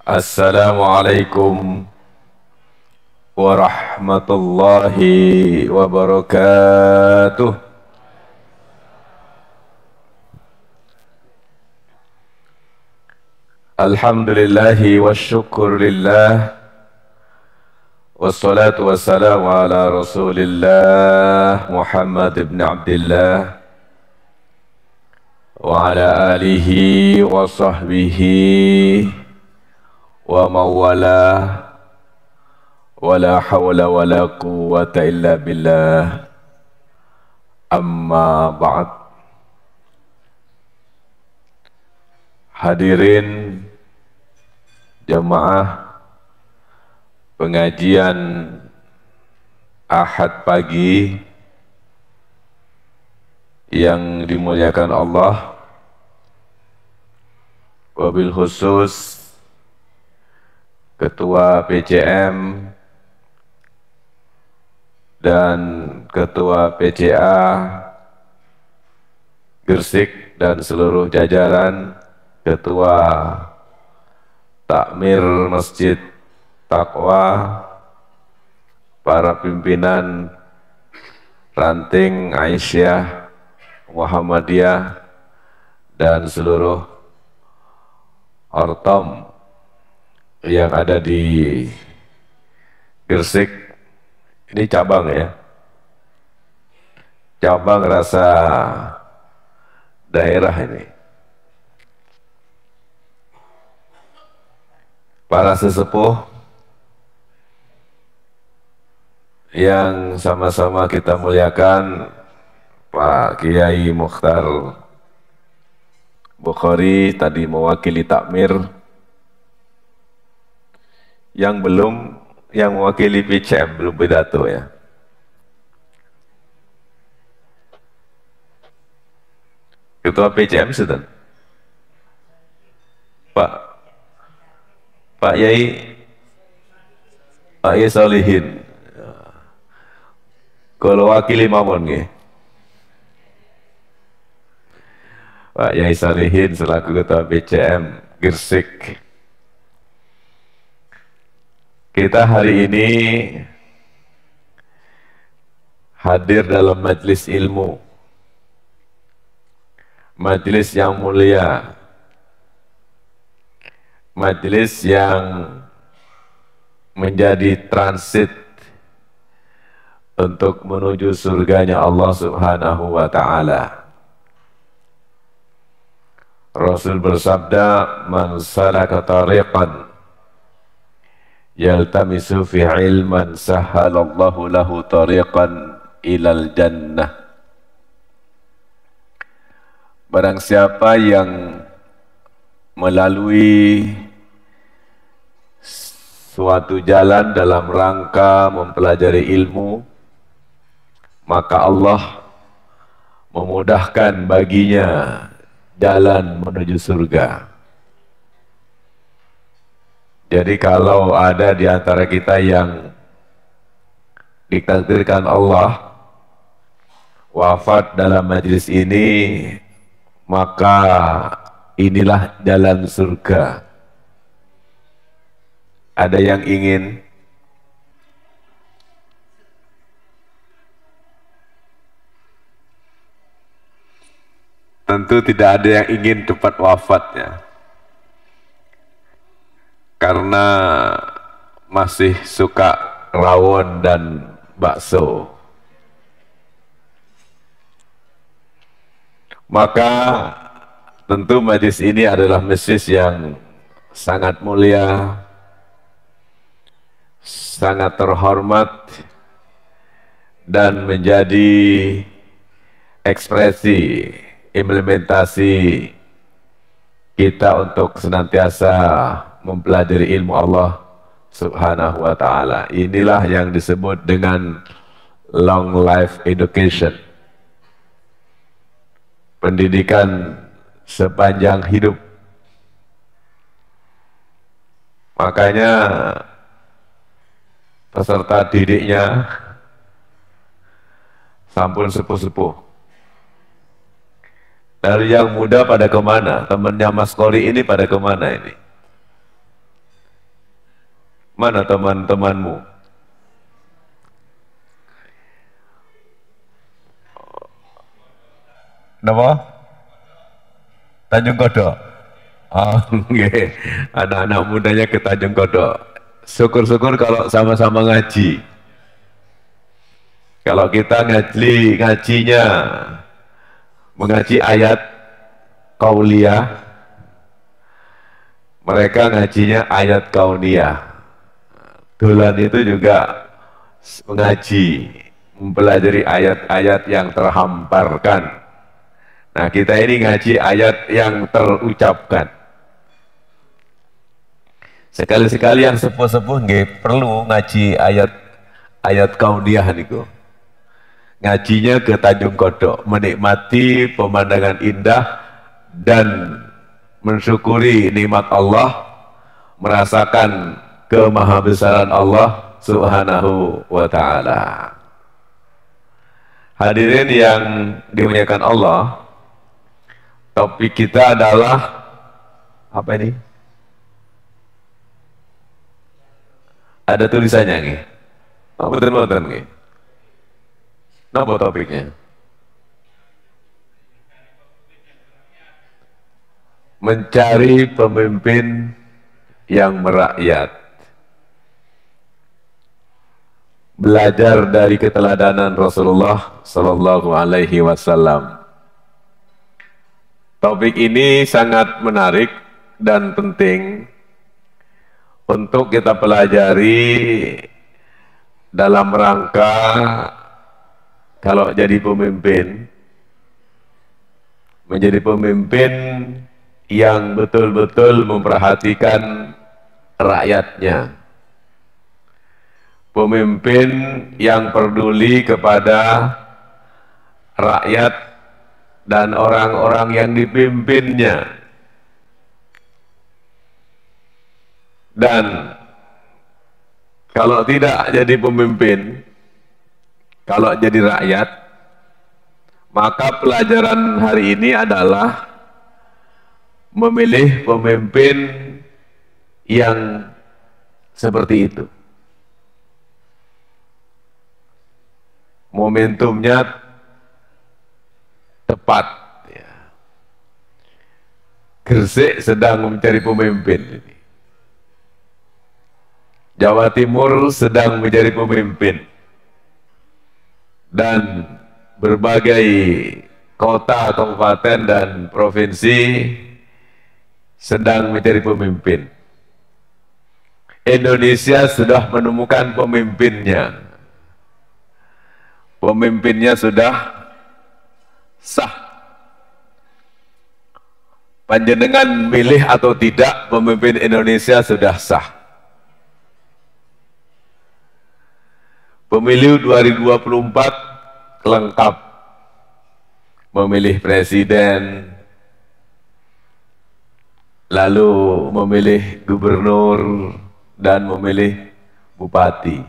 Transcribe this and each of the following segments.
Assalamualaikum warahmatullahi wabarakatuh. Alhamdulillahi wa syukurillah, wassalatu wassalamu ala rasulillah Muhammad ibn Abdillah wa ala alihi wa sahbihi wa mawalah, wala hawla wala quwwata illa billah, amma ba'd. Hadirin jamaah pengajian Ahad pagi yang dimuliakan Allah, wabil khusus Ketua PCM dan Ketua PCA Gresik dan seluruh jajaran, Ketua Takmir Masjid Taqwa, para pimpinan ranting Aisyah Muhammadiyah dan seluruh ortom yang ada di Gresik. Ini cabang ya, cabang rasa daerah ini. Para sesepuh yang sama-sama kita muliakan, Pak Kiai Mukhtar Bukhari tadi mewakili takmir, yang mewakili PCM belum pidato ya. Ketua PCM sudah Pak Yai Solihin, kalau wakili mawon nggih. Pak Yai Solihin selaku Ketua PCM Gresik. Kita hari ini hadir dalam majelis ilmu, majelis yang mulia, majelis yang menjadi transit untuk menuju surganya Allah Subhanahu wa ta'ala. Rasul bersabda, "Man salaka tariqan yaltamisu fi ilman sahhalallahu lahu tariqan ilal jannah." Barang siapa yang melalui suatu jalan dalam rangka mempelajari ilmu, maka Allah memudahkan baginya jalan menuju surga. Jadi kalau ada di antara kita yang ditakdirkan Allah wafat dalam majelis ini, maka inilah jalan surga. Ada yang ingin? Tentu tidak ada yang ingin cepat wafatnya, karena masih suka rawon dan bakso. Maka tentu majelis ini adalah majelis yang sangat mulia, sangat terhormat, dan menjadi ekspresi implementasi kita untuk senantiasa mempelajari ilmu Allah Subhanahu wa ta'ala. Inilah yang disebut dengan long life education, pendidikan sepanjang hidup. Makanya peserta didiknya sampun sepuh-sepuh. Dari yang muda pada kemana? Temannya Mas Kori ini pada kemana ini? Mana teman-temanmu? Napa? Tanjung Kodok. Oh, nggih. Anak-anak mudanya ke Tanjung Kodok. Syukur-syukur kalau sama-sama ngaji. Kalau kita ngajinya mengaji ayat qauliyah, mereka ngajinya ayat kauniyah. Dolan itu juga mengaji, mempelajari ayat-ayat yang terhamparkan. Nah, kita ini ngaji ayat yang terucapkan. Sekali-sekali yang sepuh-sepuh nggih perlu ngaji ayat kauniyah niku. Ngajinya ke Tanjung Kodok, menikmati pemandangan indah dan mensyukuri nikmat Allah, merasakan kemahabesaran Allah Subhanahu wa ta'ala. Hadirin yang dimuliakan Allah, topik kita adalah apa ini? Ada tulisannya nih. Oh, betul-betul nih. Apa topiknya? Mencari pemimpin yang merakyat. Belajar dari keteladanan Rasulullah Sallallahu Alaihi Wasallam. Topik ini sangat menarik dan penting untuk kita pelajari dalam rangka kalau jadi pemimpin, menjadi pemimpin yang betul-betul memperhatikan rakyatnya, pemimpin yang peduli kepada rakyat dan orang-orang yang dipimpinnya, dan kalau tidak jadi pemimpin, kalau jadi rakyat, maka pelajaran hari ini adalah memilih pemimpin yang seperti itu. Momentumnya tepat. Ya. Gresik sedang mencari pemimpin. Jawa Timur sedang mencari pemimpin. Dan berbagai kota, kabupaten, dan provinsi sedang mencari pemimpin. Indonesia sudah menemukan pemimpinnya. Pemimpinnya sudah sah. Panjenengan milih atau tidak, pemimpin Indonesia sudah sah. Pemilu 2024 lengkap. Memilih presiden, lalu memilih gubernur, dan memilih bupati.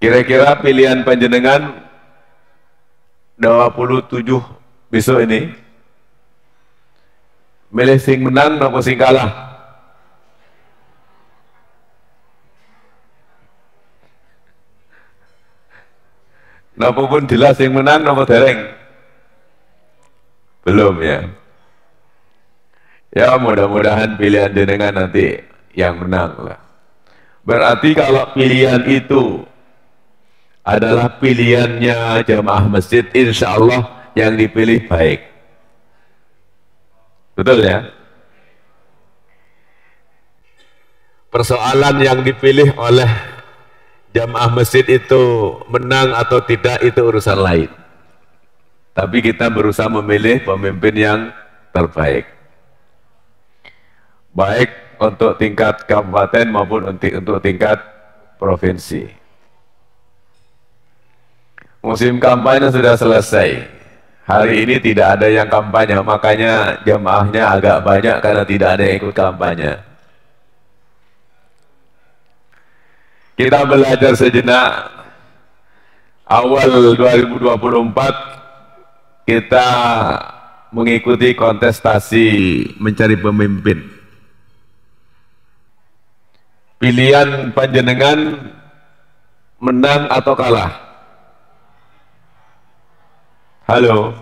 Kira-kira pilihan panjenengan 27 besok ini, milih sing menang atau sing kalah? Napa pun jelas yang menang, napa dereng? Belum ya. Ya mudah-mudahan pilihan jenengan nanti yang menang lah. Berarti kalau pilihan itu adalah pilihannya jamaah masjid, insya Allah yang dipilih baik. Betul ya? Persoalan yang dipilih oleh jamaah masjid itu menang atau tidak itu urusan lain. Tapi kita berusaha memilih pemimpin yang terbaik. Baik untuk tingkat kabupaten maupun untuk tingkat provinsi. Musim kampanye sudah selesai. Hari ini tidak ada yang kampanye, makanya jamaahnya agak banyak karena tidak ada yang ikut kampanye. Kita belajar sejenak. Awal 2024 kita mengikuti kontestasi mencari pemimpin. Pilihan panjenengan menang atau kalah? Halo?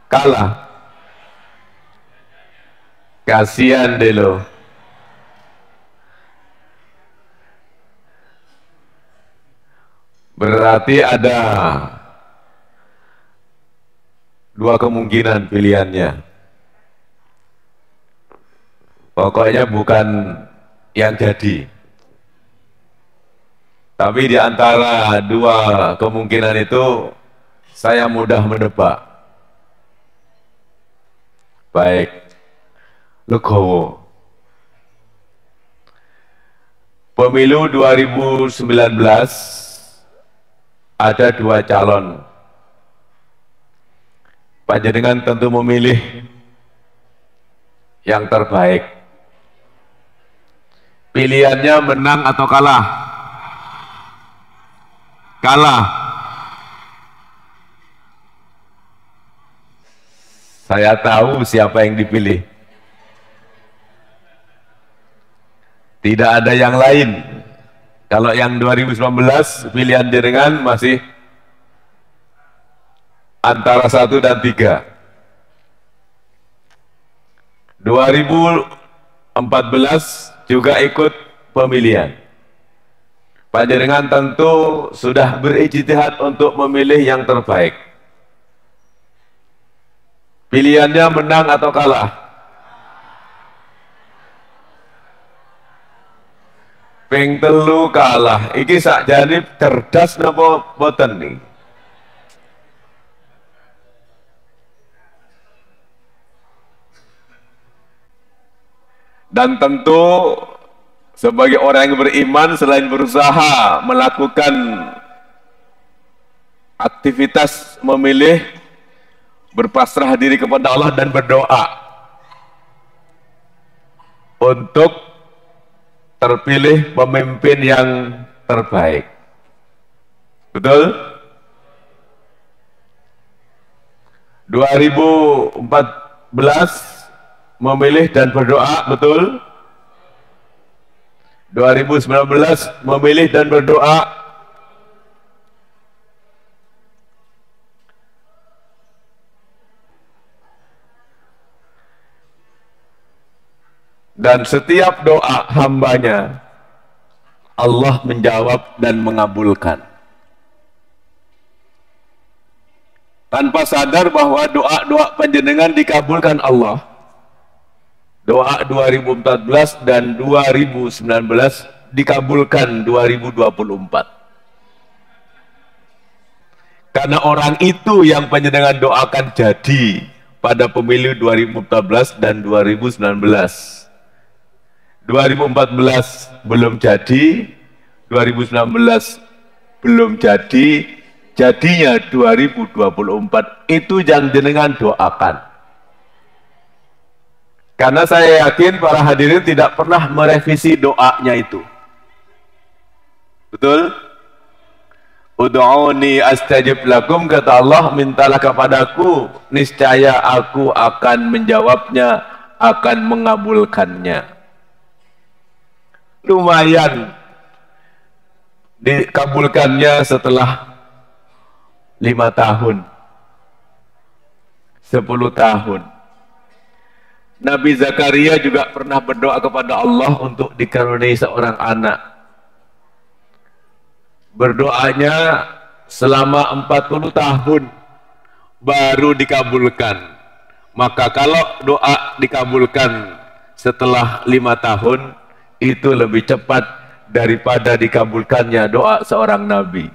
Kalah. Kasihan deh lo. Berarti ada dua kemungkinan pilihannya. Pokoknya bukan yang jadi. Tapi di antara dua kemungkinan itu saya mudah menebak. Baik, Legowo. Pemilu 2019 ada dua calon. Panjenengan tentu memilih yang terbaik. Pilihannya menang atau kalah? Kalah. Saya tahu siapa yang dipilih. Tidak ada yang lain. Kalau yang 2019 pilihan jenengan masih antara 1 dan 3. 2014 juga ikut pemilihan. Panjenengan tentu sudah berijtihad untuk memilih yang terbaik. Pilihannya menang atau kalah? Ping telu kalah. Iki sakjane cerdas napa boten nih? Dan tentu sebagai orang yang beriman, selain berusaha melakukan aktivitas memilih, berpasrah diri kepada Allah dan berdoa untuk terpilih pemimpin yang terbaik. Betul? 2014 memilih dan berdoa, betul? 2019 memilih dan berdoa. Dan setiap doa hambanya Allah menjawab dan mengabulkan. Tanpa sadar bahwa doa-doa panjenengan dikabulkan Allah. Doa 2014 dan 2019 dikabulkan 2024. Karena orang itu yang panjenengan doakan jadi pada pemilu 2014 dan 2019. 2014 belum jadi, 2019 belum jadi, jadinya 2024. Itu yang jenengan doakan. Karena saya yakin para hadirin tidak pernah merevisi doanya itu. Betul? Ud'uni astajib lakum, kata Allah, mintalah kepadaku, niscaya aku akan menjawabnya, akan mengabulkannya. Lumayan dikabulkannya setelah 5 tahun, 10 tahun. Nabi Zakaria juga pernah berdoa kepada Allah untuk dikaruniai seorang anak. Berdoanya selama 40 tahun baru dikabulkan. Maka kalau doa dikabulkan setelah 5 tahun, itu lebih cepat daripada dikabulkannya doa seorang nabi.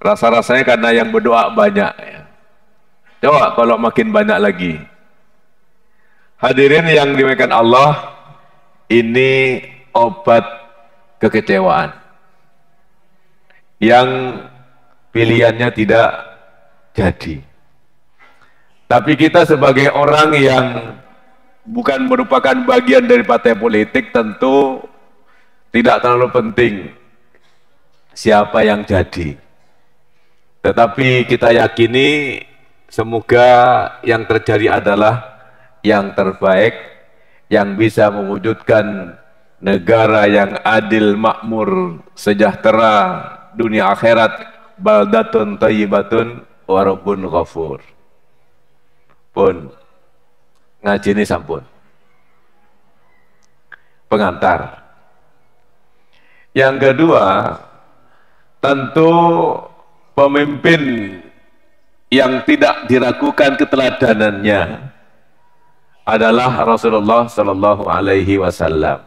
Rasa-rasanya karena yang berdoa banyak. Coba kalau makin banyak lagi. Hadirin yang dimuliakan Allah, ini obat kekecewaan yang pilihannya tidak jadi. Tapi kita sebagai orang yang bukan merupakan bagian dari partai politik, tentu tidak terlalu penting siapa yang jadi. Tetapi kita yakini semoga yang terjadi adalah yang terbaik, yang bisa mewujudkan negara yang adil, makmur, sejahtera dunia akhirat, baldatun thayyibatun wa rabbun ghafur. Pun ngaji ini sampun pengantar. Yang kedua, tentu pemimpin yang tidak diragukan keteladanannya adalah Rasulullah Sallallahu Alaihi Wasallam.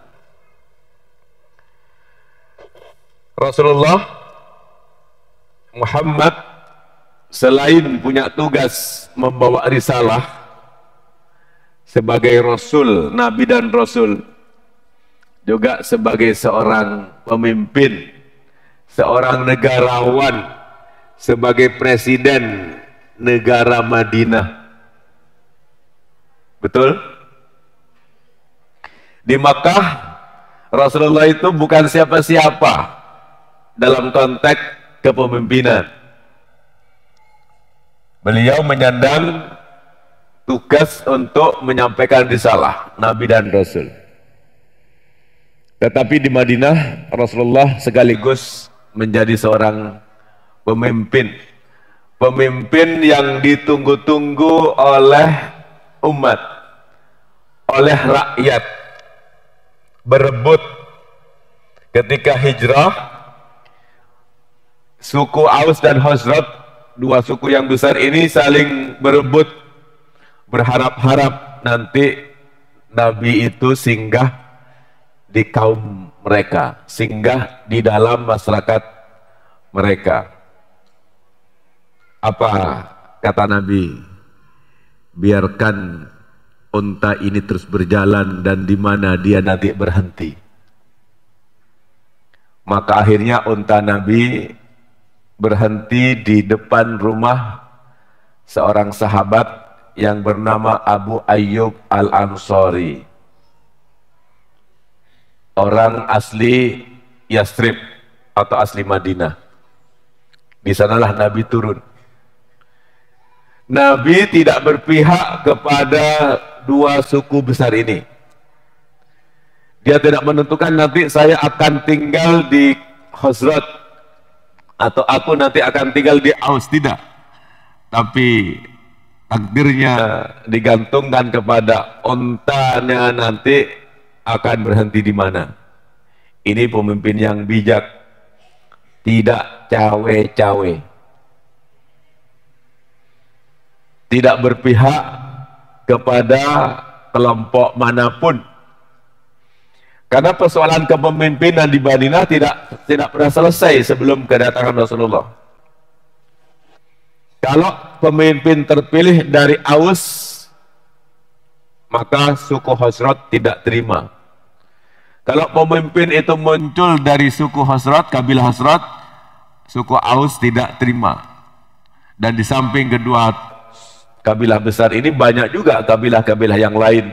Rasulullah Muhammad selain punya tugas membawa risalah sebagai Rasul, Nabi dan Rasul, juga sebagai seorang pemimpin, seorang negarawan, sebagai presiden negara Madinah. Betul? Di Makkah, Rasulullah itu bukan siapa-siapa dalam konteks kepemimpinan. Beliau menyandang tugas untuk menyampaikan risalah Nabi dan Rasul. Tetapi di Madinah, Rasulullah sekaligus menjadi seorang pemimpin. Pemimpin yang ditunggu-tunggu oleh umat, oleh rakyat. Berebut ketika hijrah, suku Aus dan Khazraj, dua suku yang besar ini saling berebut, berharap-harap nanti Nabi itu singgah di kaum mereka, singgah di dalam masyarakat mereka. Apa kata Nabi? Biarkan unta ini terus berjalan dan di mana dia nanti berhenti. Maka akhirnya unta Nabi berhenti di depan rumah seorang sahabat yang bernama Abu Ayyub Al-Ansari, orang asli Yastrib atau asli Madinah. Di sanalah Nabi turun. Nabi tidak berpihak kepada dua suku besar ini. Dia tidak menentukan nanti saya akan tinggal di Khazraj atau aku nanti akan tinggal di Aus, tidak. Tapi takdirnya digantungkan kepada untanya nanti akan berhenti di mana. Ini pemimpin yang bijak, tidak cawe-cawe, tidak berpihak kepada kelompok manapun. Karena persoalan kepemimpinan di Madinah tidak pernah selesai sebelum kedatangan Rasulullah. Kalau pemimpin terpilih dari Aus, maka suku Khazraj tidak terima. Kalau pemimpin itu muncul dari suku Khazraj, kabilah Khazraj, suku Aus tidak terima. Dan di samping kedua kabilah besar ini banyak juga kabilah-kabilah yang lain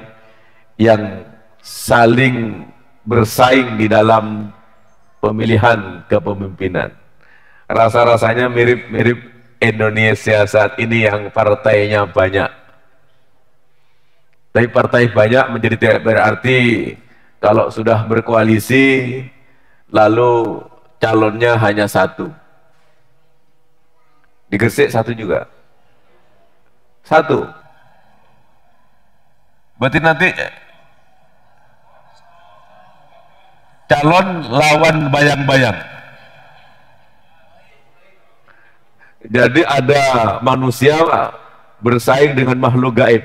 yang saling bersaing di dalam pemilihan kepemimpinan. Rasa-rasanya mirip-mirip Indonesia saat ini yang partainya banyak. Tapi partai banyak menjadi tidak berarti kalau sudah berkoalisi lalu calonnya hanya satu. Di Gresik satu juga. Satu. Berarti nanti calon lawan bayang-bayang. Jadi ada manusia bersaing dengan makhluk gaib.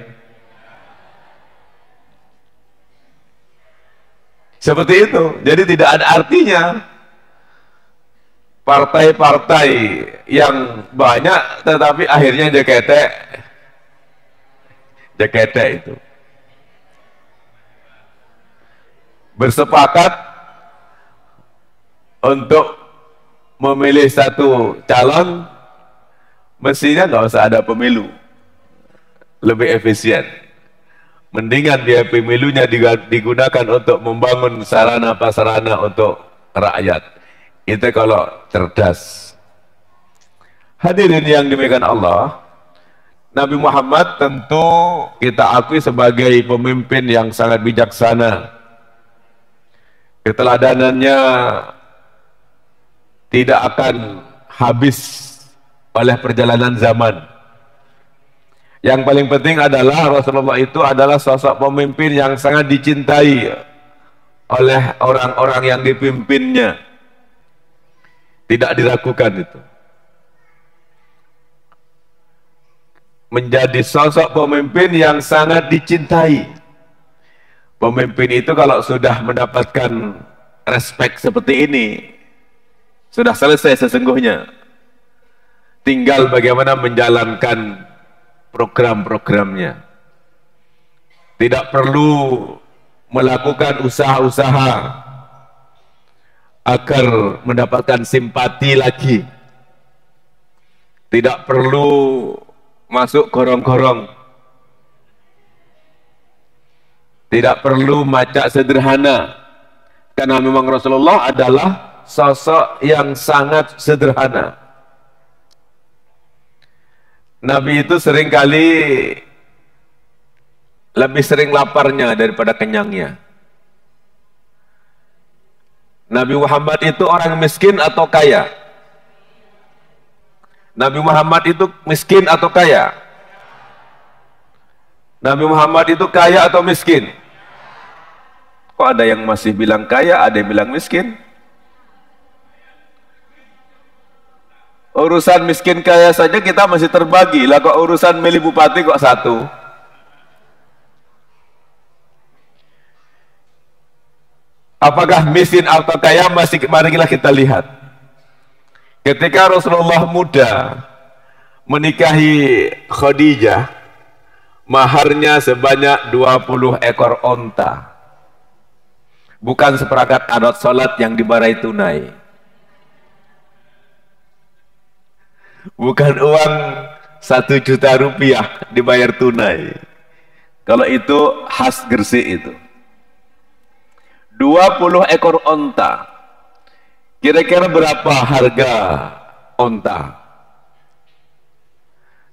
Seperti itu. Jadi tidak ada artinya partai-partai yang banyak tetapi akhirnya jakete itu bersepakat untuk memilih satu calon, mestinya nggak usah ada pemilu, lebih efisien. Mendingan dia pemilunya digunakan untuk membangun sarana-prasarana untuk rakyat. Itu kalau cerdas. Hadirin yang dimuliakan Allah, Nabi Muhammad tentu kita akui sebagai pemimpin yang sangat bijaksana. Keteladanannya tidak akan habis oleh perjalanan zaman. Yang paling penting adalah Rasulullah itu adalah sosok pemimpin yang sangat dicintai oleh orang-orang yang dipimpinnya. Tidak diragukan itu. Menjadi sosok pemimpin yang sangat dicintai. Pemimpin itu kalau sudah mendapatkan respek seperti ini, sudah selesai sesungguhnya. Tinggal bagaimana menjalankan program-programnya. Tidak perlu melakukan usaha-usaha agar mendapatkan simpati lagi. Tidak perlu masuk gorong-gorong. Tidak perlu macak sederhana. Karena memang Rasulullah adalah sosok yang sangat sederhana. Nabi itu seringkali lebih sering laparnya daripada kenyangnya. Nabi Muhammad itu orang miskin atau kaya? Nabi Muhammad itu miskin atau kaya? Nabi Muhammad itu kaya atau miskin? Kok ada yang masih bilang kaya, ada yang bilang miskin? Urusan miskin kaya saja kita masih terbagi, lah kok urusan milih bupati kok satu? Apakah miskin atau kaya? Marilah kita lihat. Ketika Rasulullah muda menikahi Khadijah, maharnya sebanyak 20 ekor onta. Bukan seperangkat alat sholat yang dibarai tunai. Bukan uang 1 juta rupiah dibayar tunai. Kalau itu khas Gresik itu. 20 ekor onta. Kira-kira berapa harga onta?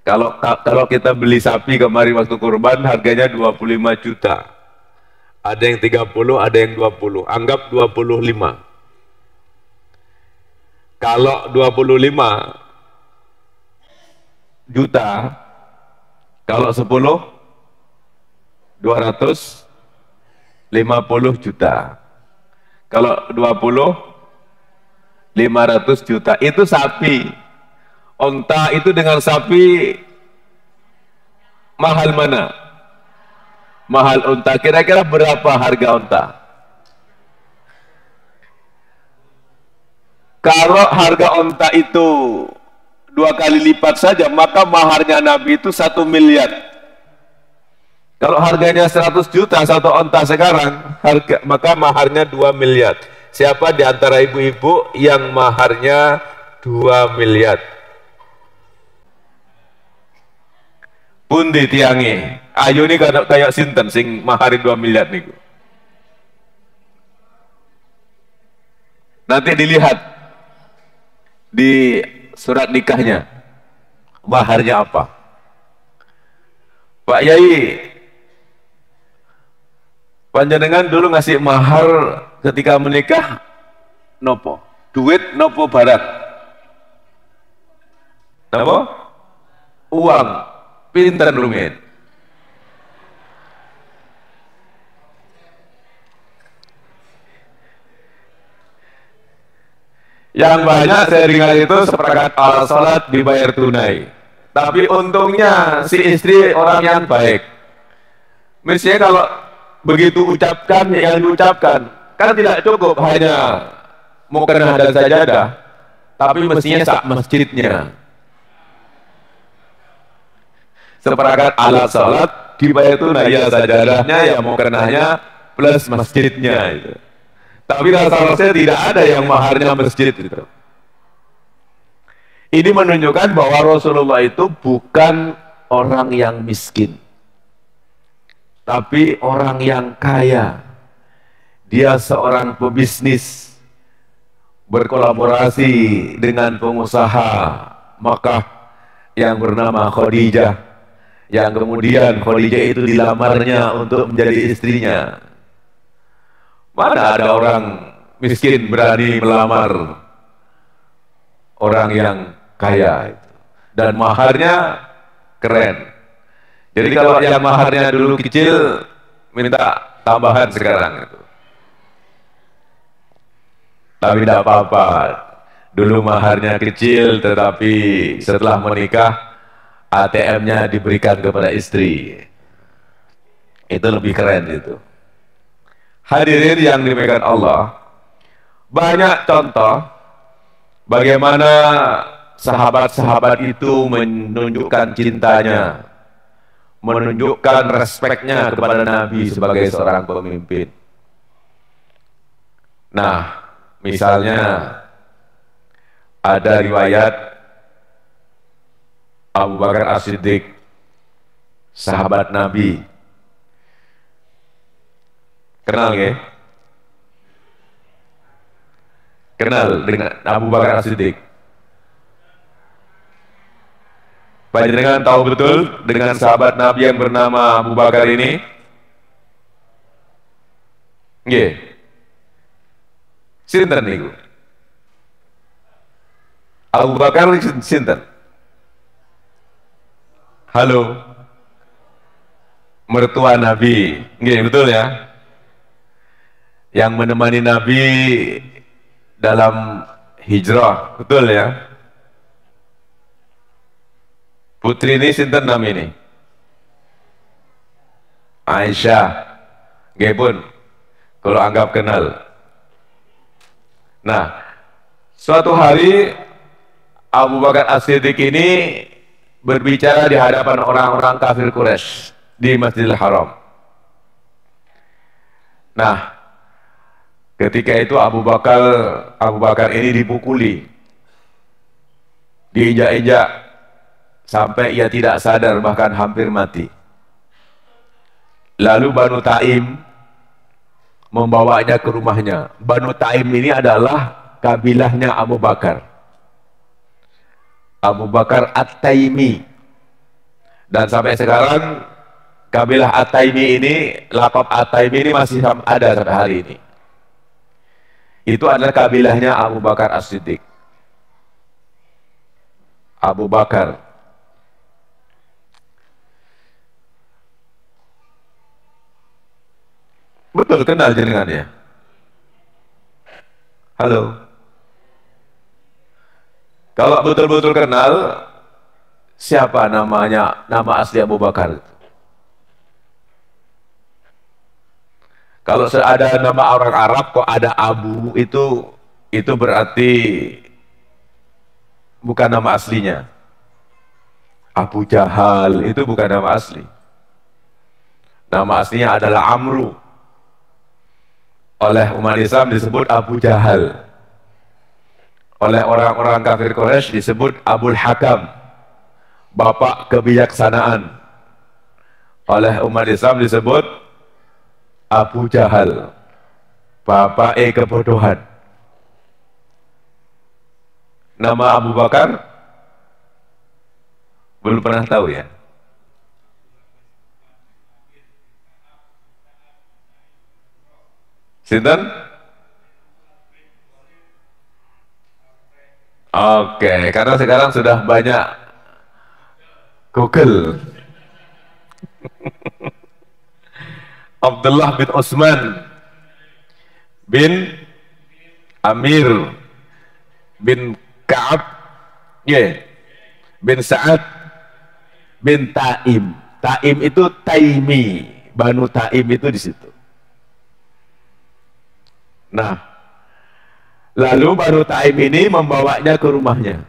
Kalau kita beli sapi kemarin waktu kurban harganya 25 juta. Ada yang 30, ada yang 20. Anggap 25. Kalau 25 juta, kalau 10 250 juta. Kalau 20 500 juta. Itu sapi. Onta itu dengan sapi mahal mana? Mahal onta. Kira-kira berapa harga onta? Kalau harga onta itu 2 kali lipat saja, maka maharnya Nabi itu 1 miliar. Kalau harganya 100 juta satu onta sekarang, maka maharnya 2 miliar. Siapa di antara ibu-ibu yang maharnya 2 miliar? Pundi tiange? Ayo nih kayak sinten sing mahari 2 miliar nih. Nanti dilihat di surat nikahnya maharnya apa. Pak Yai, panjenengan dulu ngasih mahar ketika menikah nopo? Duit nopo barang? Nopo? Uang. Pinter lumen. Yang banyak seringan itu seperangkat alat sholat dibayar tunai. Tapi untungnya si istri orang yang baik. Misalnya kalau begitu ucapkan yang diucapkan, kan tidak cukup hanya mukena dan sajadah, tapi mestinya sak masjidnya. Seperangkat alat sholat dibayar tunai, ya sajadahnya, ya mukenahnya plus masjidnya itu. Tapi rasa-rasanya tidak ada yang maharnya masjid itu. Ini menunjukkan bahwa Rasulullah itu bukan orang yang miskin, tapi orang yang kaya. Dia seorang pebisnis, berkolaborasi dengan pengusaha Makkah yang bernama Khadijah. yang kemudian Khadijah itu dilamarnya untuk menjadi istrinya. Mana ada orang miskin berani melamar orang yang kaya itu. Dan maharnya keren. Jadi kalau yang maharnya dulu kecil, minta tambahan sekarang itu. Tapi tidak apa-apa. Dulu maharnya kecil, tetapi setelah menikah ATM-nya diberikan kepada istri. Itu lebih keren itu. Hadirin yang dimuliakan Allah, banyak contoh bagaimana sahabat-sahabat itu menunjukkan cintanya, menunjukkan respeknya kepada Nabi sebagai seorang pemimpin. Nah, misalnya ada riwayat Abu Bakar As-Siddiq, sahabat Nabi. Kenal ya? Kenal dengan Abu Bakar As-Siddiq? Panjenengan tahu betul dengan sahabat Nabi yang bernama Abu Bakar ini? Nggih. Sinten niku? Abu Bakar sinten? Halo. Mertua Nabi. Nggih, betul ya? Yang menemani Nabi dalam hijrah, betul ya? Putri ini sinten nama ini? Aisyah. Nggih pun, kalau anggap kenal. Nah, suatu hari Abu Bakar As-Siddiq ini berbicara di hadapan orang-orang kafir Quraisy di Masjidil Haram. Nah, ketika itu Abu Bakar ini dipukuli, diinjak-injak sampai ia tidak sadar, bahkan hampir mati. Lalu Banu Taim membawanya ke rumahnya. Banu Taim ini adalah kabilahnya Abu Bakar. Abu Bakar At-Taimi. Dan sampai sekarang kabilah At-Taimi ini, laqab At-Taimi ini masih ada sampai hari ini. Itu adalah kabilahnya Abu Bakar As-Siddiq. Abu Bakar. Betul kenal jenengannya? Halo. Kalau betul-betul kenal, siapa namanya, nama asli Abu Bakar? Kalau ada nama orang Arab kok ada Abu, itu berarti bukan nama aslinya. Abu Jahal itu bukan nama asli. Nama aslinya adalah Amru. Oleh umat Islam disebut Abu Jahal. Oleh orang-orang kafir Quraisy disebut Abul Hakam, bapak kebijaksanaan. Oleh umat Islam disebut Abu Jahal, bapak kebodohan. Nama Abu Bakar belum pernah tahu ya? Sinten? Oke, karena sekarang sudah banyak Google. Abdullah bin Utsman bin Amir bin Ka'ab, bin Sa'ad bin Taim. Taim itu Taimi, Banu Taim itu di situ. Nah, lalu Banu Taim ini membawanya ke rumahnya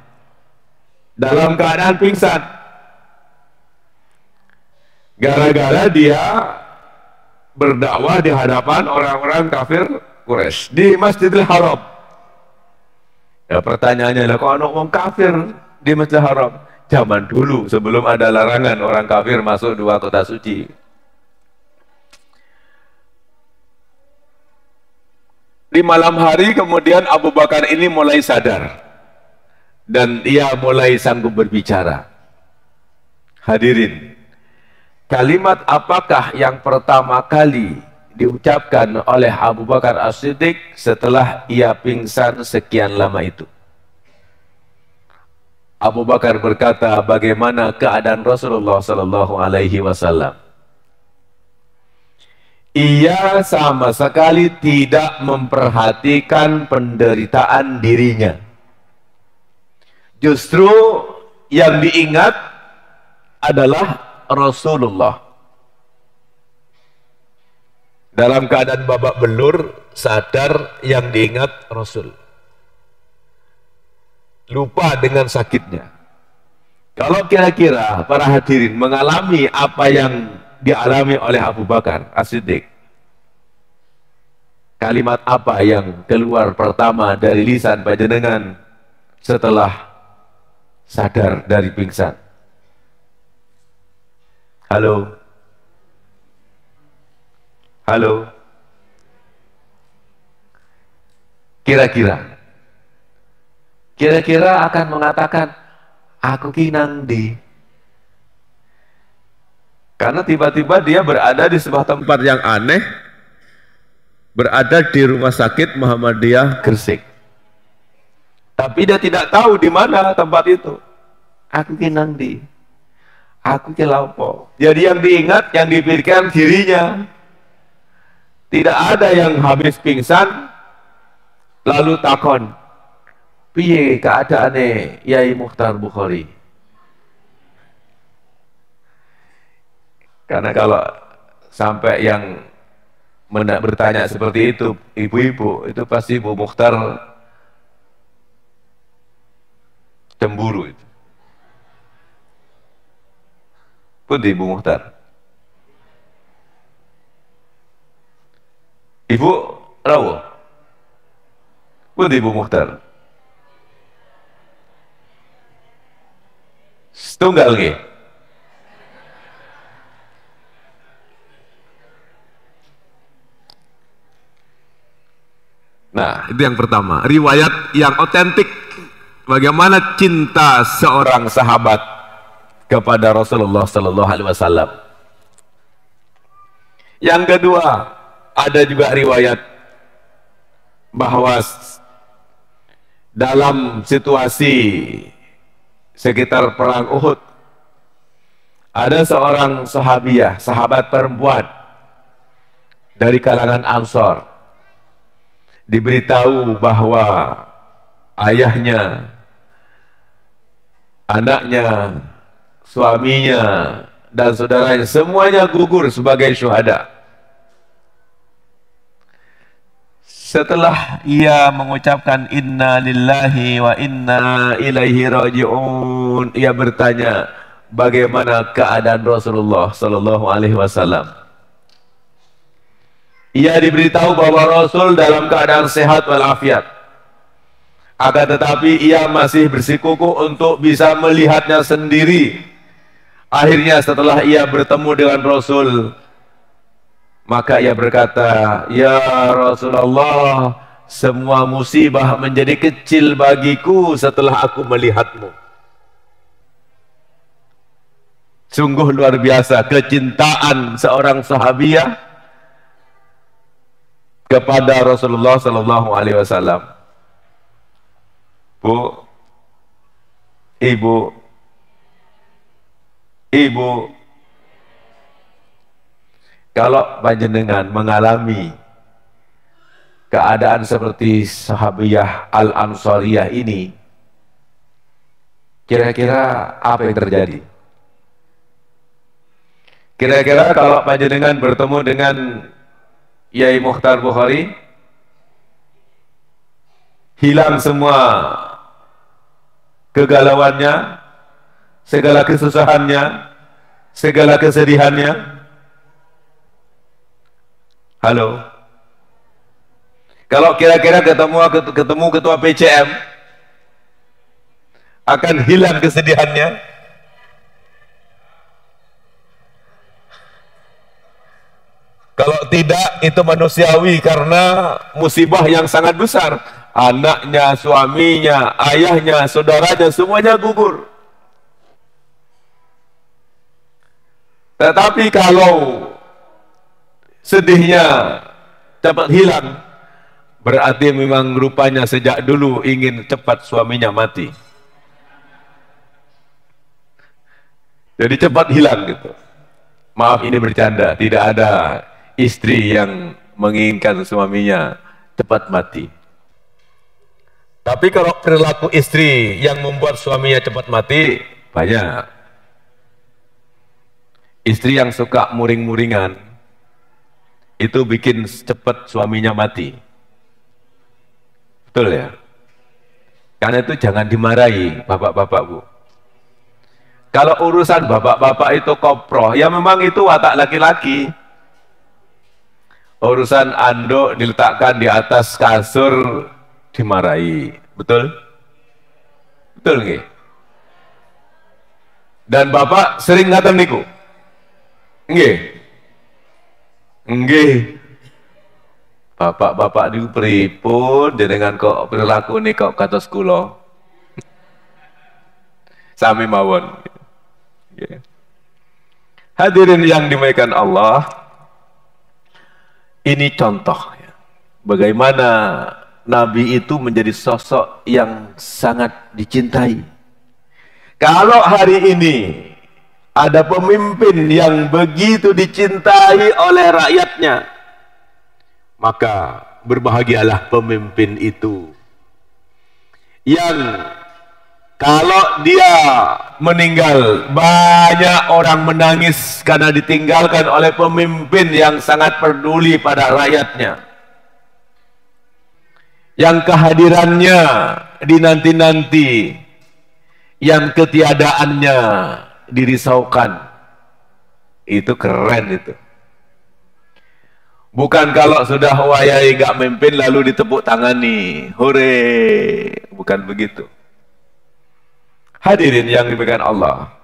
dalam keadaan pingsan, gara-gara dia berdakwah di hadapan orang-orang kafir Quraisy di Masjidil Haram. Ya pertanyaannya, lah kok anak orang kafir di Masjidil Haram? Zaman dulu sebelum ada larangan orang kafir masuk dua kota suci. Di malam hari kemudian Abu Bakar ini mulai sadar dan ia mulai sanggup berbicara. Hadirin, kalimat apakah yang pertama kali diucapkan oleh Abu Bakar As-Siddiq setelah ia pingsan sekian lama itu? Abu Bakar berkata, bagaimana keadaan Rasulullah Sallallahu Alaihi Wasallam? Ia sama sekali tidak memperhatikan penderitaan dirinya. Justru yang diingat adalah Rasulullah. Dalam keadaan babak belur, sadar yang diingat Rasul. Lupa dengan sakitnya. Kalau kira-kira para hadirin mengalami apa yang dialami oleh Abu Bakar As-Siddiq, kalimat apa yang keluar pertama dari lisan panjenengan setelah sadar dari pingsan? Halo? Halo? Kira-kira akan mengatakan, aku kinang di. Karena tiba-tiba dia berada di sebuah tempat yang aneh, berada di rumah sakit Muhammadiyah Gresik. Tapi dia tidak tahu di mana tempat itu. Aku kinang di. Aku kelaupo. Jadi yang diingat, yang dipikirkan dirinya. Tidak ada yang habis pingsan lalu takon, piye keadaane Yai Mukhtar Bukhari? Karena kalau sampai yang bertanya seperti itu ibu-ibu, itu pasti Bu Mukhtar cemburu itu. Pundi Bu Mukhtar? Ibu rawuh. Pundi Bu Mukhtar? Setunggal nggih. Nah, itu yang pertama, riwayat yang otentik bagaimana cinta seorang sahabat kepada Rasulullah sallallahu alaihi wasallam. Yang kedua, ada juga riwayat bahwa dalam situasi sekitar perang Uhud ada seorang sahabiah, sahabat perempuan dari kalangan Ansor, diberitahu bahwa ayahnya, anaknya, suaminya, dan saudaranya semuanya gugur sebagai syuhada. Setelah ia mengucapkan inna lillahi wa inna ilaihi raji'un, ia bertanya, bagaimana keadaan Rasulullah sallallahu alaihi wasallam? Ia diberitahu bahwa Rasul dalam keadaan sehat walafiat. Akan tetapi ia masih bersikukuh untuk bisa melihatnya sendiri. Akhirnya setelah ia bertemu dengan Rasul, maka ia berkata, ya Rasulullah, semua musibah menjadi kecil bagiku setelah aku melihatmu. Sungguh luar biasa kecintaan seorang sahabiah kepada Rasulullah sallallahu alaihi wasallam. Bu, ibu, kalau panjenengan mengalami keadaan seperti sahabiyah Al-Ansariyah ini, kira-kira apa yang terjadi? Kira-kira kalau panjenengan bertemu dengan Yai Mukhtar Bukhari, hilang semua kegalauannya, segala kesusahannya, segala kesedihannya. Halo. Kalau kira-kira ketemu ketua PCM, akan hilang kesedihannya? Kalau tidak, itu manusiawi karena musibah yang sangat besar. Anaknya, suaminya, ayahnya, saudaranya, semuanya gugur. Tetapi kalau sedihnya cepat hilang, berarti memang rupanya sejak dulu ingin cepat suaminya mati. Jadi cepat hilang gitu. Maaf, ini bercanda. Tidak ada istri yang menginginkan suaminya cepat mati. Tapi kalau perilaku istri yang membuat suaminya cepat mati, banyak. Istri yang suka muring-muringan, itu bikin cepat suaminya mati. Betul ya? Karena itu jangan dimarahi, bapak-bapak, Bu. Kalau urusan bapak-bapak itu koproh, ya memang itu watak laki-laki. Urusan anduk diletakkan di atas kasur, dimarahi. Betul? Betul nggih? Dan bapak sering ngaten niku. Nggih. Nggih. Bapak-bapak niku pripun jenengan kok perilaku nih kok kados kula. Sami mawon. Yeah. Hadirin yang dimuliakan Allah, ini contoh ya, bagaimana Nabi itu menjadi sosok yang sangat dicintai. Kalau hari ini ada pemimpin yang begitu dicintai oleh rakyatnya, maka berbahagialah pemimpin itu yang kalau dia meninggal, banyak orang menangis karena ditinggalkan oleh pemimpin yang sangat peduli pada rakyatnya, yang kehadirannya dinanti-nanti, yang ketiadaannya dirisaukan. Itu keren itu. Bukan kalau sudah wayai gak memimpin lalu ditepuk tangani, hore, bukan begitu. Hadirin yang dimuliakan Allah,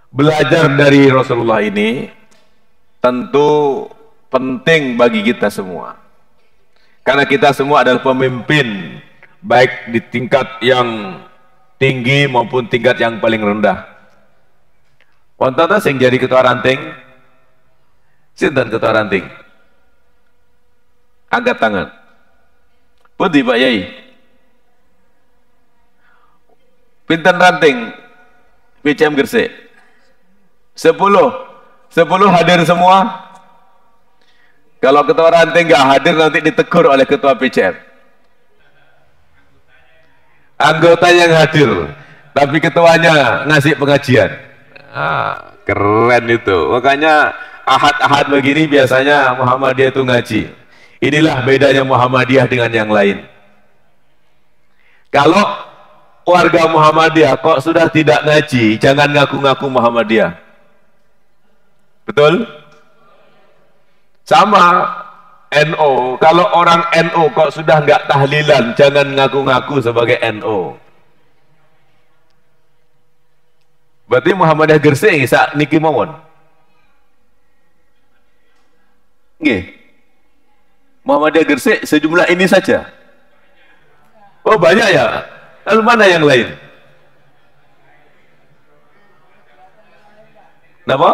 belajar dari Rasulullah ini tentu penting bagi kita semua, karena kita semua adalah pemimpin, baik di tingkat yang tinggi maupun tingkat yang paling rendah. Wonten sing jadi ketua ranting? Sinten ketua ranting? Angkat tangan. Pundi Pak Yai? Pinten ranting PCM Gresik? 10 hadir semua. Kalau ketua ranting nggak hadir nanti ditegur oleh ketua PCM. Anggota yang hadir, tapi ketuanya ngasih pengajian. Keren itu. Makanya ahad-ahad begini biasanya Muhammadiyah itu ngaji. Inilah bedanya Muhammadiyah dengan yang lain. Kalau warga Muhammadiyah kok sudah tidak ngaji, jangan ngaku-ngaku Muhammadiyah. Betul? Sama NO, kalau orang NO kok sudah nggak tahlilan, jangan ngaku-ngaku sebagai NO. Berarti Muhammadiyah Gresik sak niki mawon. Nggih. Muhammadiyah Gresik sejumlah ini saja. Oh, banyak ya? Lalu mana yang lain? Kenapa?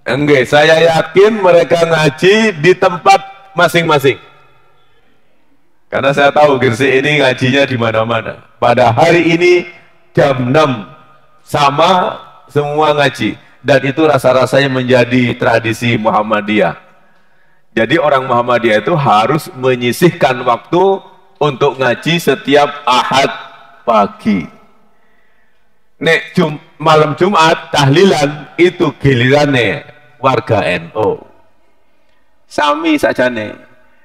Enggak, saya yakin mereka ngaji di tempat masing-masing. Karena saya tahu Gresik ini ngajinya di mana-mana. Pada hari ini jam 6 sama semua ngaji, dan itu rasa-rasanya menjadi tradisi Muhammadiyah. Jadi orang Muhammadiyah itu harus menyisihkan waktu untuk ngaji setiap Ahad pagi. Nek malam Jumat tahlilan itu gilirannya warga NU. Sami saja nih,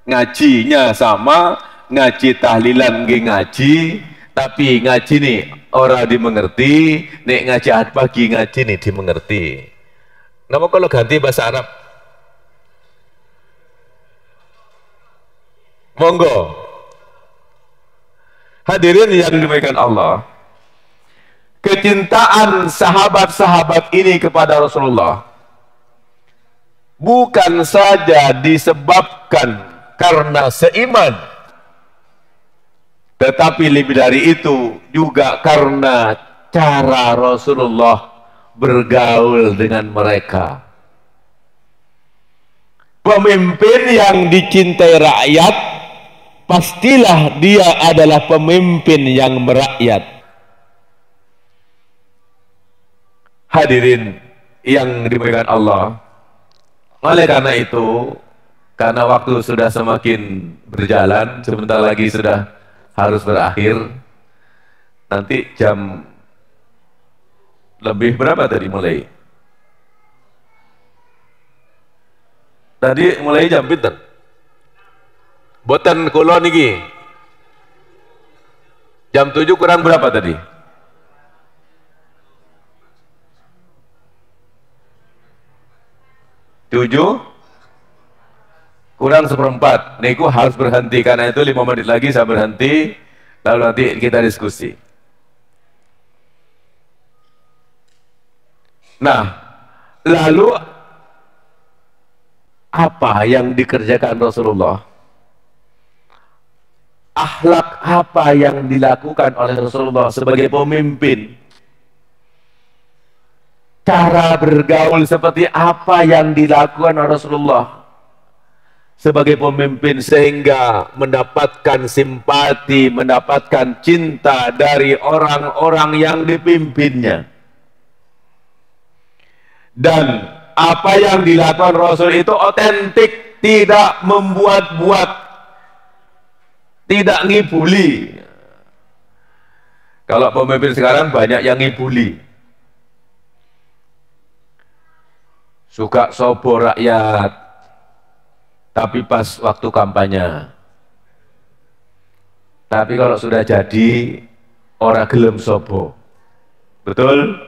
ngajinya sama, ngaji tahlilan ngaji, tapi ngaji nih orang dimengerti, nek ngaji Ahad pagi ngaji nih dimengerti. Nama kalau ganti bahasa Arab? Monggo. Hadirin yang dimuliakan Allah, kecintaan sahabat-sahabat ini kepada Rasulullah bukan saja disebabkan karena seiman, tetapi lebih dari itu juga karena cara Rasulullah bergaul dengan mereka. Pemimpin yang dicintai rakyat, pastilah dia adalah pemimpin yang merakyat. Hadirin yang dimuliakan Allah, oleh karena itu, karena waktu sudah semakin berjalan, sebentar lagi sudah harus berakhir. Nanti jam lebih berapa tadi mulai? Tadi mulai jam pinten? Boten kula niki. Jam 7 kurang berapa tadi? Tujuh kurang seperempat. Niku harus berhenti karena itu 5 menit lagi saya berhenti, lalu nanti kita diskusi. Nah, lalu apa yang dikerjakan Rasulullah? Akhlak apa yang dilakukan oleh Rasulullah sebagai pemimpin? Cara bergaul seperti apa yang dilakukan oleh Rasulullah sebagai pemimpin sehingga mendapatkan simpati, mendapatkan cinta dari orang-orang yang dipimpinnya. Dan apa yang dilakukan Rasul itu otentik, tidak membuat-buat, tidak ngibuli. Kalau pemimpin sekarang banyak yang ngibuli, suka sobo rakyat, tapi pas waktu kampanye. Tapi kalau sudah jadi, orang gelem sobo. Betul?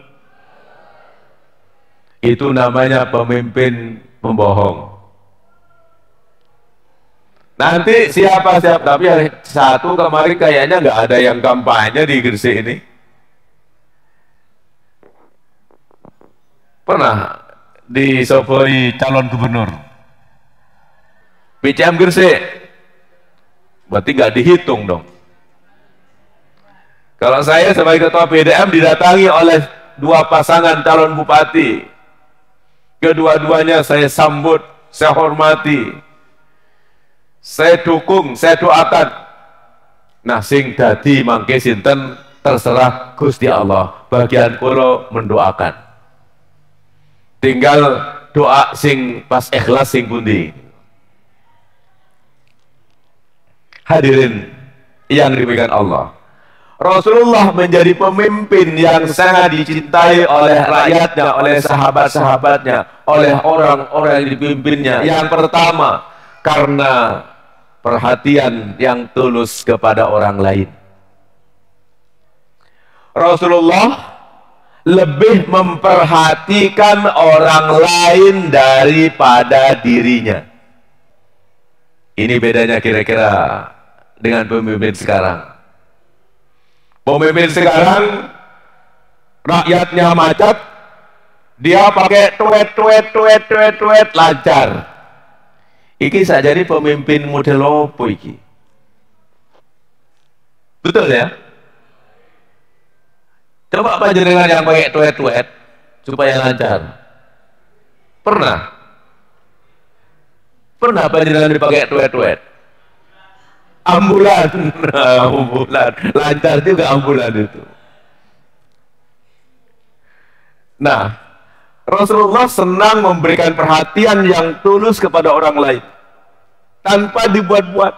Itu namanya pemimpin pembohong. Nanti siapa, tapi satu kemarin kayaknya nggak ada yang kampanye di Gresik ini. Pernah disopoi calon gubernur PCM Gresik, berarti nggak dihitung dong. Kalau saya sebagai ketua PDM didatangi oleh 2 pasangan calon bupati, kedua-duanya saya sambut, saya hormati, saya dukung, saya doakan. Nah, sing dadi mangke sinten terserah Gusti Allah. Bagian kula mendoakan. Tinggal doa sing pas ikhlas sing pundi. Hadirin yang dimuliakan Allah, Rasulullah menjadi pemimpin yang sangat dicintai oleh rakyatnya, oleh sahabat-sahabatnya, oleh orang-orang yang dipimpinnya. Yang pertama, karena perhatian yang tulus kepada orang lain. Rasulullah lebih memperhatikan orang lain daripada dirinya. Ini bedanya kira-kira dengan pemimpin sekarang. Pemimpin sekarang rakyatnya macet, dia pakai tuet lancar. Iki saja jadi pemimpin model opo iki? Betul ya? Coba panjenengan yang pakai tuet supaya lancar. Pernah? Pernah panjenengan dipakai tuet? Ambulan, ambulan, lancar juga ambulan itu. Nah, Rasulullah senang memberikan perhatian yang tulus kepada orang lain tanpa dibuat-buat.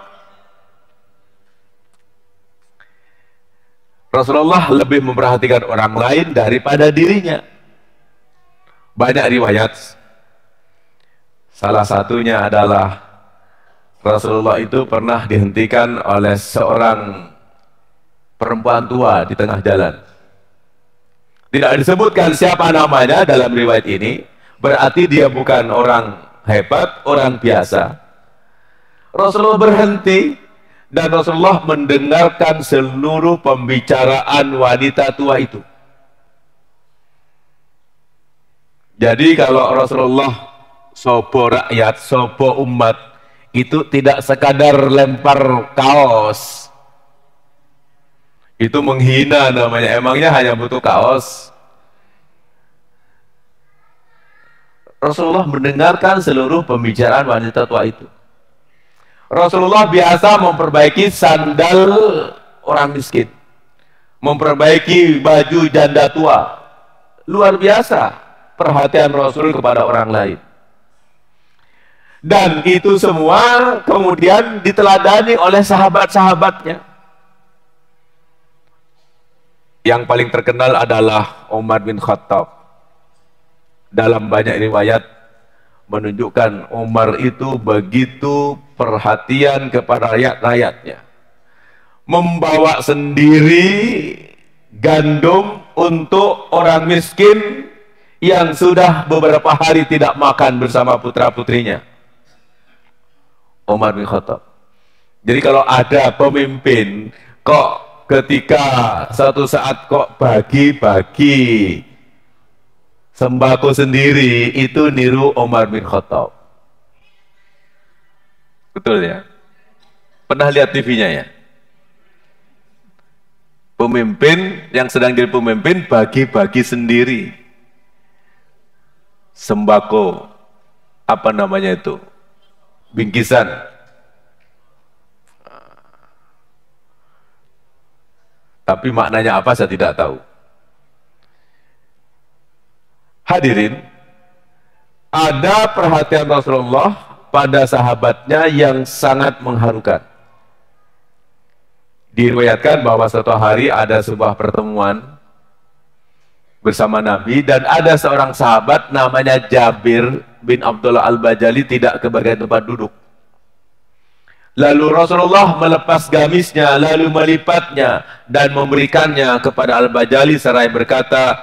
Rasulullah lebih memperhatikan orang lain daripada dirinya. Banyak riwayat, salah satunya adalah Rasulullah itu pernah dihentikan oleh seorang perempuan tua di tengah jalan. Tidak disebutkan siapa namanya dalam riwayat ini, berarti dia bukan orang hebat, orang biasa. Rasulullah berhenti dan Rasulullah mendengarkan seluruh pembicaraan wanita tua itu. Jadi kalau Rasulullah sopo rakyat, sopo umat, itu tidak sekadar lempar kaos, Itu menghina namanya. Emangnya hanya butuh kaos? Rasulullah mendengarkan seluruh pembicaraan wanita tua itu. Rasulullah biasa memperbaiki sandal orang miskin, memperbaiki baju janda tua. Luar biasa perhatian Rasul kepada orang lain. Dan itu semua kemudian diteladani oleh sahabat-sahabatnya. Yang paling terkenal adalah Umar bin Khattab. Dalam banyak riwayat menunjukkan Umar itu begitu perhatian kepada rakyat-rakyatnya. Membawa sendiri gandum untuk orang miskin yang sudah beberapa hari tidak makan bersama putra-putrinya. Umar bin Khattab. Jadi kalau ada pemimpin kok ketika suatu saat kok bagi-bagi sembako sendiri, itu niru Umar bin Khattab. Betul ya? Pernah lihat TV-nya ya? Pemimpin yang sedang jadi pemimpin bagi-bagi sendiri sembako, apa namanya itu, bingkisan. Tapi maknanya apa saya tidak tahu. Hadirin, ada perhatian Rasulullah pada sahabatnya yang sangat mengharukan. Diriwayatkan bahwa suatu hari ada sebuah pertemuan bersama Nabi, dan ada seorang sahabat namanya Jabir bin Abdullah Al-Bajali tidak kebagian tempat duduk. Lalu Rasulullah melepas gamisnya, lalu melipatnya dan memberikannya kepada Al-Bajali seraya berkata,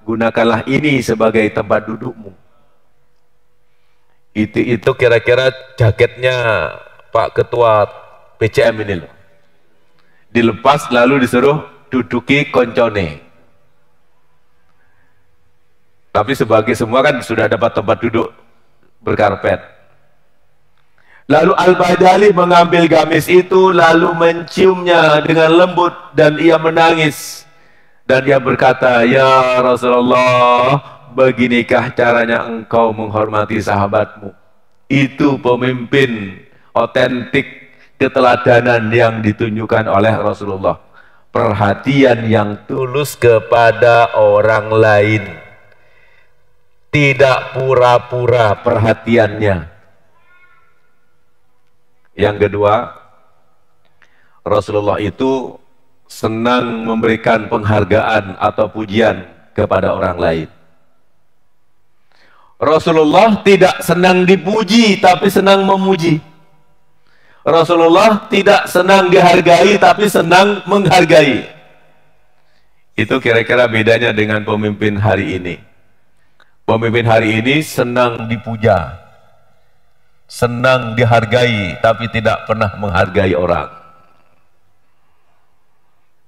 gunakanlah ini sebagai tempat dudukmu. Itu kira-kira jaketnya Pak Ketua PCM ini loh. Dilepas lalu disuruh duduki koncone. Tapi sebagai semua kan sudah dapat tempat duduk berkarpet. Lalu Al-Bajali mengambil gamis itu lalu menciumnya dengan lembut dan ia menangis. Dan dia berkata, ya Rasulullah, beginikah caranya engkau menghormati sahabatmu? Itu pemimpin otentik, keteladanan yang ditunjukkan oleh Rasulullah. Perhatian yang tulus kepada orang lain. Tidak pura-pura perhatiannya. Yang kedua, Rasulullah itu senang memberikan penghargaan atau pujian kepada orang lain. Rasulullah tidak senang dipuji tapi senang memuji. Rasulullah tidak senang dihargai tapi senang menghargai. Itu kira-kira bedanya dengan pemimpin hari ini. Pemimpin hari ini senang dipuja, senang dihargai tapi tidak pernah menghargai orang.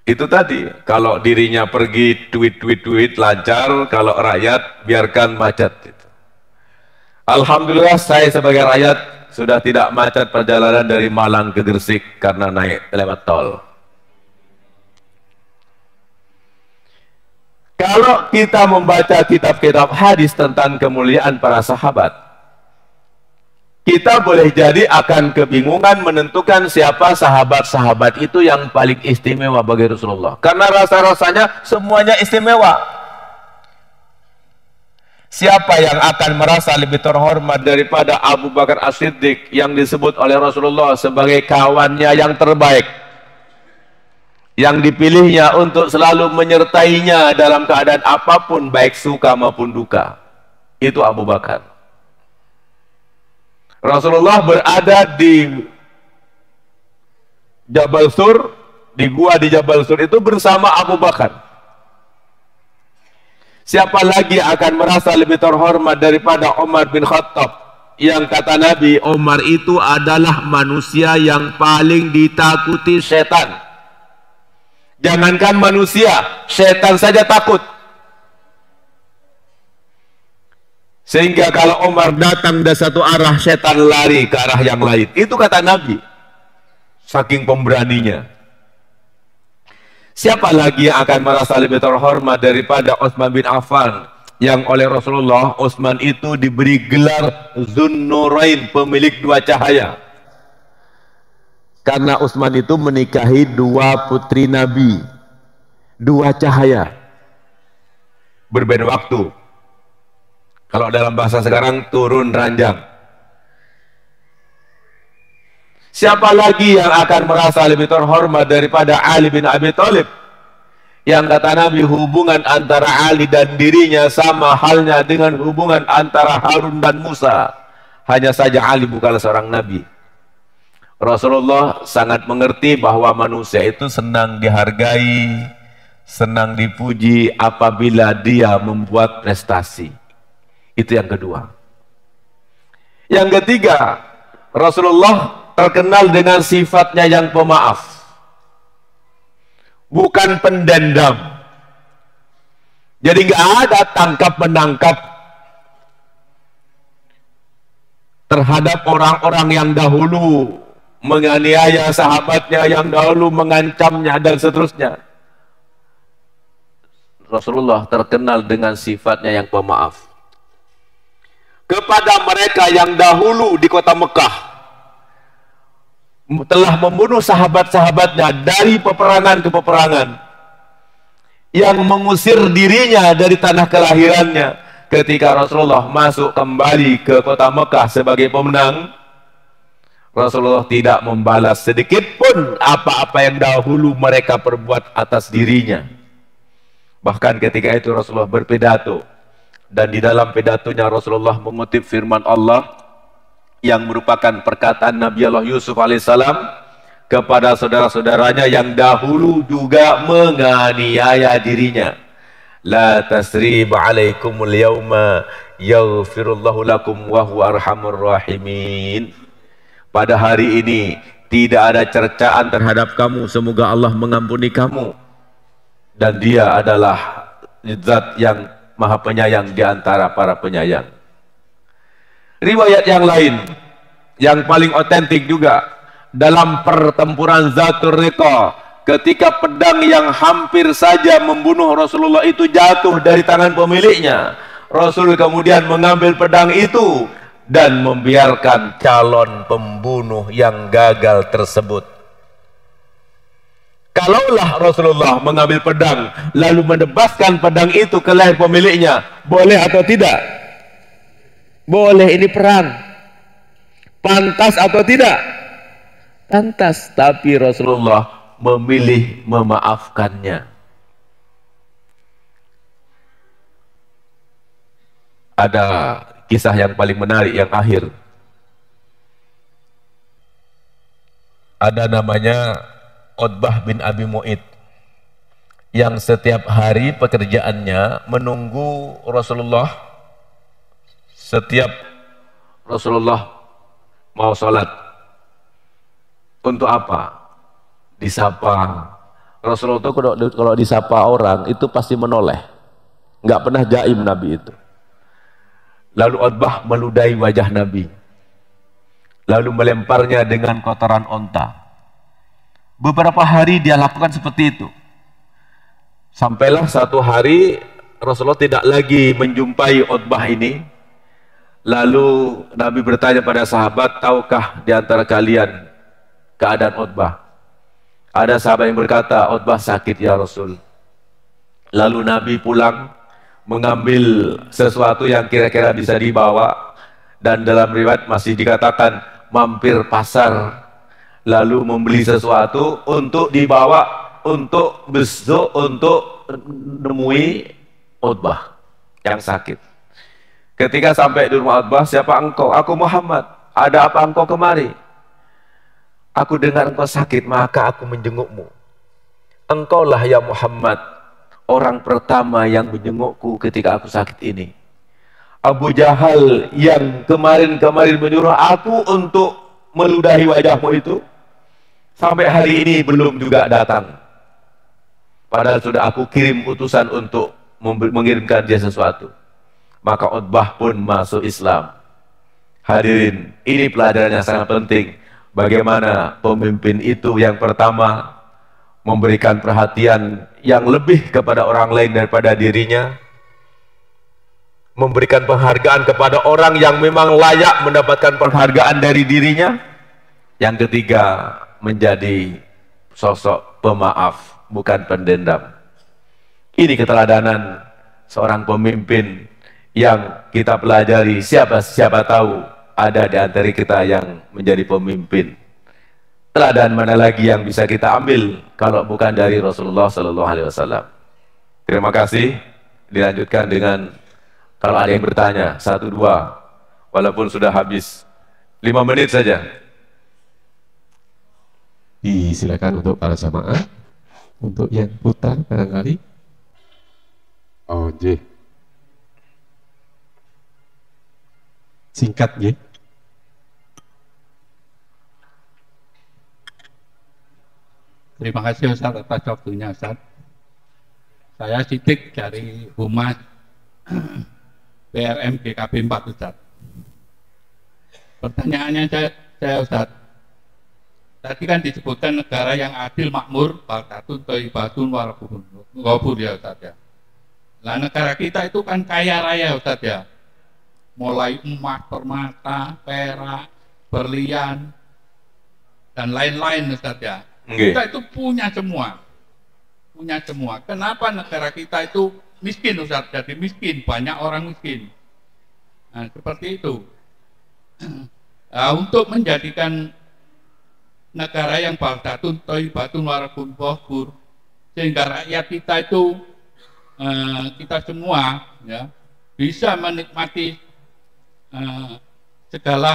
Itu tadi, kalau dirinya pergi tweet lancar, kalau rakyat biarkan macet. Alhamdulillah saya sebagai rakyat sudah tidak macet perjalanan dari Malang ke Gresik karena naik lewat tol. Kalau kita membaca kitab-kitab hadis tentang kemuliaan para sahabat, kita boleh jadi akan kebingungan menentukan siapa sahabat-sahabat itu yang paling istimewa bagi Rasulullah. Karena rasa-rasanya semuanya istimewa. Siapa yang akan merasa lebih terhormat daripada Abu Bakar As-Siddiq yang disebut oleh Rasulullah sebagai kawannya yang terbaik, yang dipilihnya untuk selalu menyertainya dalam keadaan apapun, baik suka maupun duka? Itu Abu Bakar. Rasulullah berada di Jabal Sur, di gua di Jabal Sur itu bersama Abu Bakar. Siapa lagi akan merasa lebih terhormat daripada Umar bin Khattab, yang kata Nabi, Umar itu adalah manusia yang paling ditakuti setan. Jangankan manusia, setan saja takut. Sehingga kalau Umar datang dari satu arah, setan lari ke arah yang lain. Itu kata Nabi. Saking pemberaninya. Siapa lagi yang akan merasa lebih terhormat daripada Utsman bin Affan, yang oleh Rasulullah Utsman itu diberi gelar Zunnurain, pemilik dua cahaya, karena Utsman itu menikahi dua putri Nabi, dua cahaya, berbeda waktu. Kalau dalam bahasa sekarang turun ranjang. Siapa lagi yang akan merasa lebih terhormat daripada Ali bin Abi Thalib, yang kata Nabi hubungan antara Ali dan dirinya sama halnya dengan hubungan antara Harun dan Musa, hanya saja Ali bukanlah seorang Nabi. Rasulullah sangat mengerti bahwa manusia itu senang dihargai, senang dipuji apabila dia membuat prestasi. Itu yang kedua. Yang ketiga, Rasulullah terkenal dengan sifatnya yang pemaaf, bukan pendendam. Jadi nggak ada tangkap menangkap terhadap orang-orang yang dahulu menganiaya sahabatnya, yang dahulu mengancamnya dan seterusnya. Rasulullah terkenal dengan sifatnya yang pemaaf. Kepada mereka yang dahulu di kota Mekah telah membunuh sahabat-sahabatnya dari peperangan ke peperangan, yang mengusir dirinya dari tanah kelahirannya, ketika Rasulullah masuk kembali ke kota Mekah sebagai pemenang, Rasulullah tidak membalas sedikit pun apa-apa yang dahulu mereka perbuat atas dirinya. Bahkan ketika itu Rasulullah berpidato, dan di dalam pidatonya Rasulullah mengutip firman Allah yang merupakan perkataan Nabi Allah Yusuf alaihissalam kepada saudara-saudaranya yang dahulu juga menganiaya dirinya. La tasrib alaikumul yawma yaghfirullahu lakum wa huwa arhamur rahimin. Pada hari ini tidak ada cercaan terhadap kamu, semoga Allah mengampuni kamu, dan dia adalah zat yang maha penyayang di antara para penyayang. Riwayat yang lain yang paling otentik juga, dalam pertempuran Zatul Riqa, ketika pedang yang hampir saja membunuh Rasulullah itu jatuh dari tangan pemiliknya, Rasul kemudian mengambil pedang itu dan membiarkan calon pembunuh yang gagal tersebut. Kalaulah Rasulullah mengambil pedang lalu menebaskan pedang itu ke leher pemiliknya, boleh atau tidak? Boleh, ini perang. Pantas atau tidak? Pantas, tapi Rasulullah memilih memaafkannya. Ada kisah yang paling menarik yang akhir. Ada namanya Utbah bin Abi Mu'id, yang setiap hari pekerjaannya menunggu Rasulullah. Setiap Rasulullah mau sholat, untuk apa? Disapa. Rasulullah itu kalau disapa orang itu pasti menoleh, nggak pernah jaim Nabi itu. Lalu Utbah meludahi wajah Nabi, lalu melemparnya dengan kotoran onta. Beberapa hari dia lakukan seperti itu, sampailah satu hari Rasulullah tidak lagi menjumpai Utbah ini. Lalu Nabi bertanya pada sahabat, tahukah di antara kalian keadaan Utbah? Ada sahabat yang berkata, Utbah sakit ya Rasul. Lalu Nabi pulang mengambil sesuatu yang kira-kira bisa dibawa, dan dalam riwayat masih dikatakan mampir pasar lalu membeli sesuatu untuk dibawa untuk besok untuk nemui Utbah yang sakit. Ketika sampai di rumah Utbah, siapa engkau? Aku Muhammad. Ada apa engkau kemari? Aku dengar engkau sakit, maka aku menjengukmu. Engkaulah ya Muhammad, orang pertama yang menjengukku ketika aku sakit ini. Abu Jahal yang kemarin-kemarin menyuruh aku untuk meludahi wajahmu itu, sampai hari ini belum juga datang. Padahal sudah aku kirim utusan untuk mengirimkan dia sesuatu. Maka Utbah pun masuk Islam. Hadirin, ini pelajaran yang sangat penting. Bagaimana pemimpin itu yang pertama memberikan perhatian yang lebih kepada orang lain daripada dirinya, memberikan penghargaan kepada orang yang memang layak mendapatkan penghargaan dari dirinya. Yang ketiga, menjadi sosok pemaaf, bukan pendendam. Ini keteladanan seorang pemimpin yang kita pelajari. Siapa tahu ada di antara kita yang menjadi pemimpin. Teladan mana lagi yang bisa kita ambil kalau bukan dari Rasulullah Sallallahu Alaihi Wasallam. Terima kasih. Dilanjutkan dengan, kalau ada yang bertanya, 1, 2, walaupun sudah habis 5 menit saja. Disilakan untuk para jamaah, untuk yang putar barangkali. Oh, J. Singkat, J. Terima kasih Ustaz atas waktunya Ustaz. Saya Sidik dari Humas PRM GKB 4 Ustaz. Pertanyaannya saya Ustaz. Tadi kan disebutkan negara yang adil, makmur, baldatun, thayyibatun, warabun ghafur ya Ustaz ya. Nah, negara kita itu kan kaya raya Ustaz ya. Mulai emas, permata, perak, berlian, dan lain-lain Ustaz ya. Kita itu punya semua. Kenapa negara kita itu miskin Ustaz? Jadi miskin, banyak orang miskin. Nah, seperti itu. Nah, untuk menjadikan negara yang baldatun, thayyibatun, warabun ghafur, sehingga rakyat kita itu kita semua ya bisa menikmati segala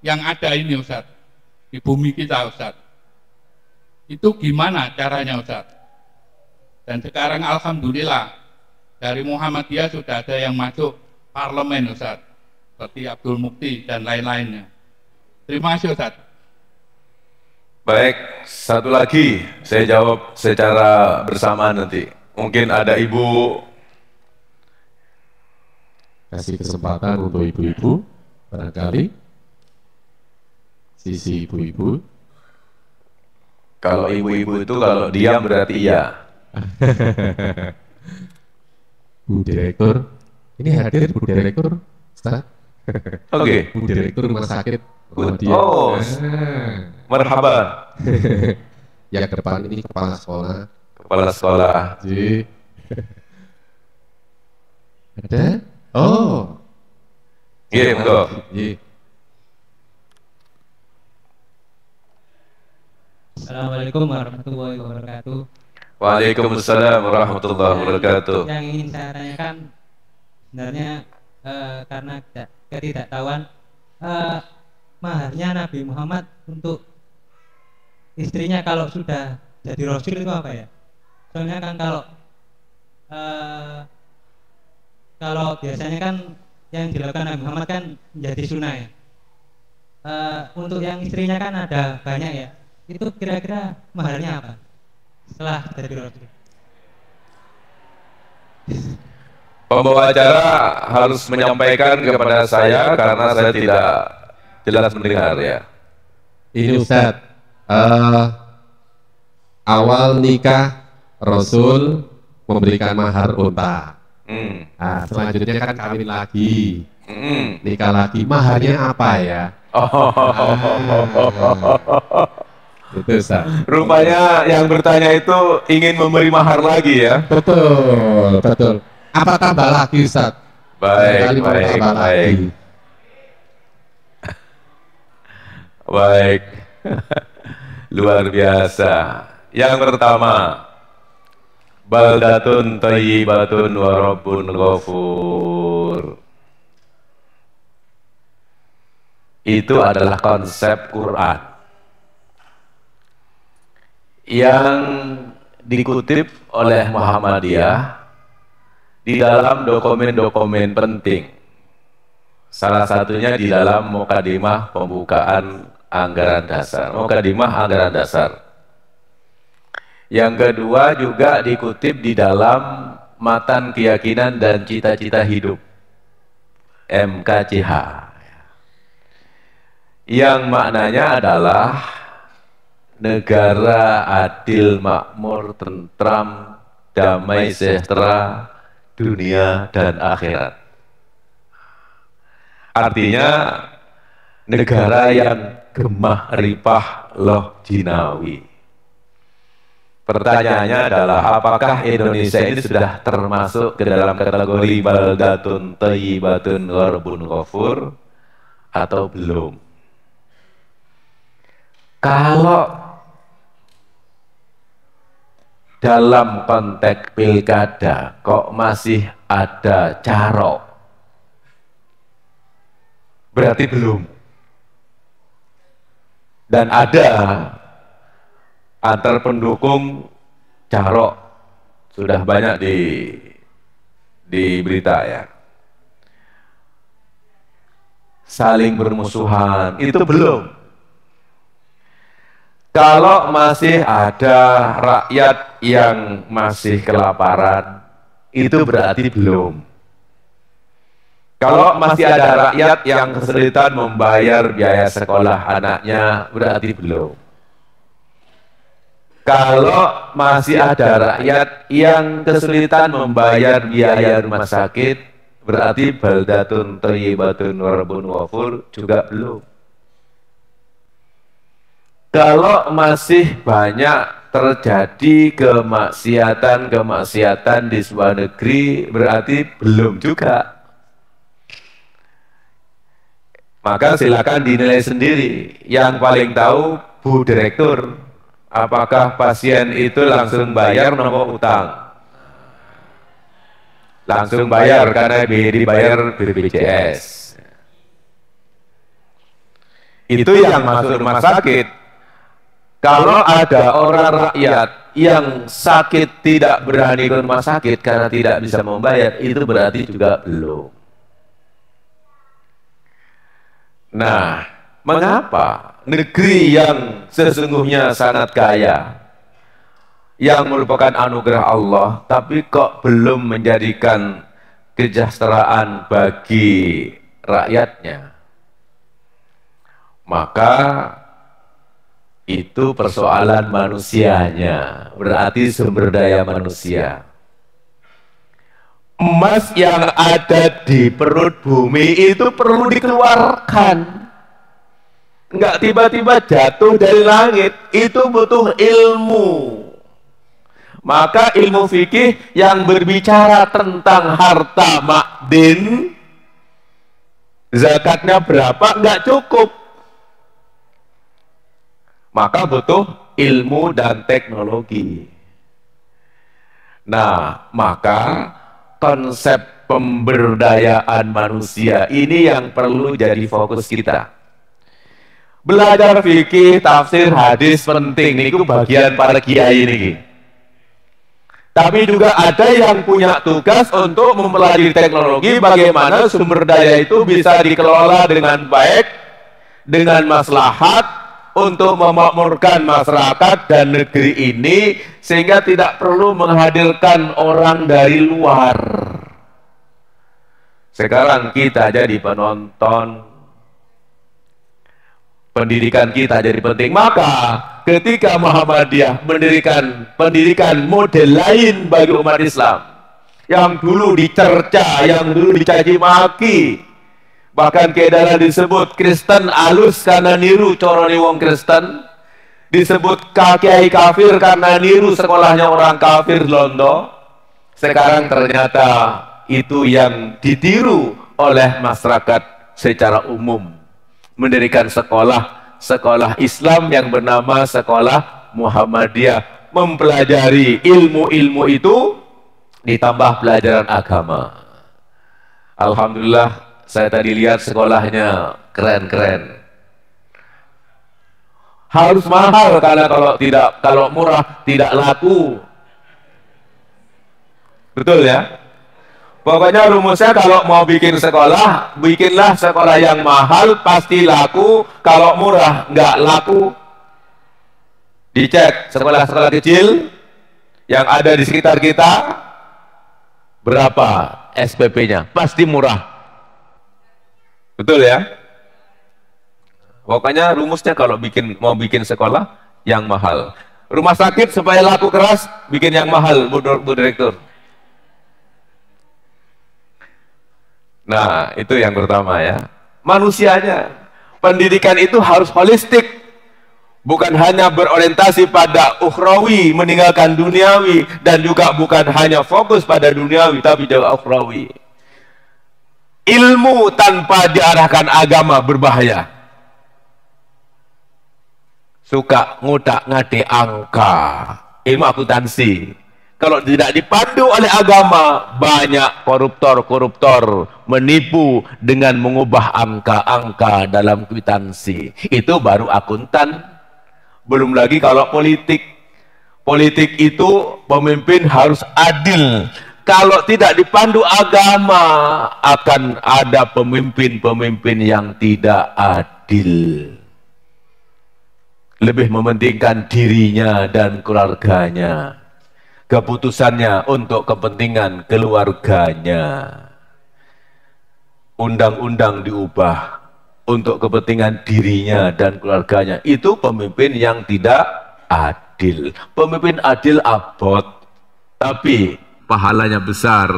yang ada ini Ustaz di bumi kita Ustaz. Itu gimana caranya Ustaz? Dan sekarang alhamdulillah dari Muhammadiyah sudah ada yang masuk parlemen Ustaz, seperti Abdul Mukti dan lain-lainnya. Terima kasih Ustaz. Baik, satu lagi saya jawab secara bersamaan nanti. Mungkin ada ibu. Kasih kesempatan untuk ibu-ibu barangkali. Sisi ibu-ibu. Kalau ibu-ibu itu kalau diam berarti iya. Bu Direktur, ini hadir Bu Direktur, Ustaz. Oke. Bu Direktur Rumah Sakit Muhammadiyah. Oh, marhaba. Yang ke depan ini kepala sekolah. Kepala sekolah. Ji. Ada? Oh. Iya, monggo. Iya. Assalamualaikum warahmatullahi wabarakatuh. Waalaikumsalam warahmatullahi wabarakatuh. Yang ingin saya tanyakan sebenarnya karena ketidaktahuan maharnya Nabi Muhammad untuk istrinya kalau sudah jadi Rasul itu apa ya? Soalnya kan kalau biasanya kan yang dilakukan Nabi Muhammad kan menjadi sunnah ya. Untuk yang istrinya kan ada banyak ya. Itu kira-kira maharnya apa setelah jadi Rasul? Pembawa acara harus menyampaikan kepada saya karena saya tidak jelas mendengar ya. Ini Ustaz, awal nikah Rasul memberikan mahar unta. Nah, selanjutnya kan kawin lagi, nikah lagi, maharnya apa ya? Itu Ustaz. Rupanya yang bertanya itu ingin memberi mahar lagi ya. Betul, betul. Apa tambah lagi Ustaz? Baik. Baik. Luar biasa. Yang pertama, baldatun thayyibatun wa rabbun ghafur. Itu adalah konsep Quran yang dikutip oleh Muhammadiyah di dalam dokumen-dokumen penting. Salah satunya di dalam mukadimah pembukaan anggaran dasar. Yang kedua juga dikutip di dalam Matan Keyakinan dan Cita-cita Hidup MKCH. Yang maknanya adalah negara adil, makmur, tentram, damai, sejahtera, dunia dan akhirat. Artinya negara yang gemah ripah loh jinawi. Pertanyaannya adalah apakah Indonesia ini sudah termasuk ke dalam kategori baldatun thayyibatun gharbun ghafur atau belum? Kalau dalam konteks pilkada kok masih ada carok, berarti belum. Dan ada antar pendukung carok, sudah banyak di berita ya. Saling bermusuhan, itu belum. Kalau masih ada rakyat yang masih kelaparan, itu berarti belum. Kalau masih ada rakyat yang kesulitan membayar biaya sekolah anaknya, berarti belum. Kalau masih ada rakyat yang kesulitan membayar biaya rumah sakit, berarti baldatun thayyibatun gharbun ghafur juga belum. Kalau masih banyak terjadi kemaksiatan di sebuah negeri, berarti belum juga. Maka silakan dinilai sendiri. Yang paling tahu Bu Direktur, apakah pasien itu langsung bayar nomor utang? Langsung bayar karena dibayar BPJS. Itu yang masuk rumah sakit. Kalau ada orang rakyat yang sakit tidak berani ke rumah sakit karena tidak bisa membayar, itu berarti juga belum. Nah, mengapa negeri yang sesungguhnya sangat kaya, yang merupakan anugerah Allah, tapi kok belum menjadikan kesejahteraan bagi rakyatnya? Maka itu persoalan manusianya, berarti sumber daya manusia. Emas yang ada di perut bumi itu perlu dikeluarkan, nggak tiba-tiba jatuh dari langit, itu butuh ilmu. Maka ilmu fikih yang berbicara tentang harta makdin, zakatnya berapa, nggak cukup. Maka butuh ilmu dan teknologi. Nah, maka konsep pemberdayaan manusia ini yang perlu jadi fokus kita. Belajar fikih, tafsir, hadis penting, niku bagian para kiai ini. Tapi juga ada yang punya tugas untuk mempelajari teknologi, bagaimana sumber daya itu bisa dikelola dengan baik, dengan maslahat, untuk memakmurkan masyarakat dan negeri ini, sehingga tidak perlu menghadirkan orang dari luar. Sekarang kita jadi penonton, pendidikan kita jadi penting. Maka ketika Muhammadiyah mendirikan pendidikan model lain bagi umat Islam, yang dulu dicerca, yang dulu dicaci maki, bahkan keedaran disebut Kristen alus karena niru corone wong Kristen, disebut kiai kafir karena niru sekolahnya orang kafir londo. Sekarang ternyata itu yang ditiru oleh masyarakat secara umum, mendirikan sekolah Islam yang bernama Sekolah Muhammadiyah, mempelajari ilmu-ilmu itu ditambah pelajaran agama. Alhamdulillah, saya tadi lihat sekolahnya keren-keren. Harus mahal karena kalau murah tidak laku. Betul ya? Pokoknya rumusnya kalau mau bikin sekolah, bikinlah sekolah yang mahal, pasti laku. Kalau murah nggak laku. Dicek sekolah-sekolah kecil yang ada di sekitar kita, berapa SPP-nya? Pasti murah. Betul ya? Pokoknya rumusnya kalau mau bikin sekolah, yang mahal. Rumah sakit supaya laku keras, bikin yang mahal, Bu Direktur. Nah, itu yang pertama ya. Manusianya, pendidikan itu harus holistik, bukan hanya berorientasi pada ukhrawi, meninggalkan duniawi, dan juga bukan hanya fokus pada duniawi, tapi juga ukhrawi. Ilmu tanpa diarahkan agama berbahaya. Suka ngutak-ngatik angka, ilmu akuntansi. Kalau tidak dipandu oleh agama, banyak koruptor menipu dengan mengubah angka-angka dalam kwitansi. Itu baru akuntan. Belum lagi kalau politik. Politik itu pemimpin harus adil. Kalau tidak dipandu agama, akan ada pemimpin-pemimpin yang tidak adil. Lebih mementingkan dirinya dan keluarganya. Keputusannya untuk kepentingan keluarganya. Undang-undang diubah untuk kepentingan dirinya dan keluarganya. Itu pemimpin yang tidak adil. Pemimpin adil abot, tapi pahalanya besar.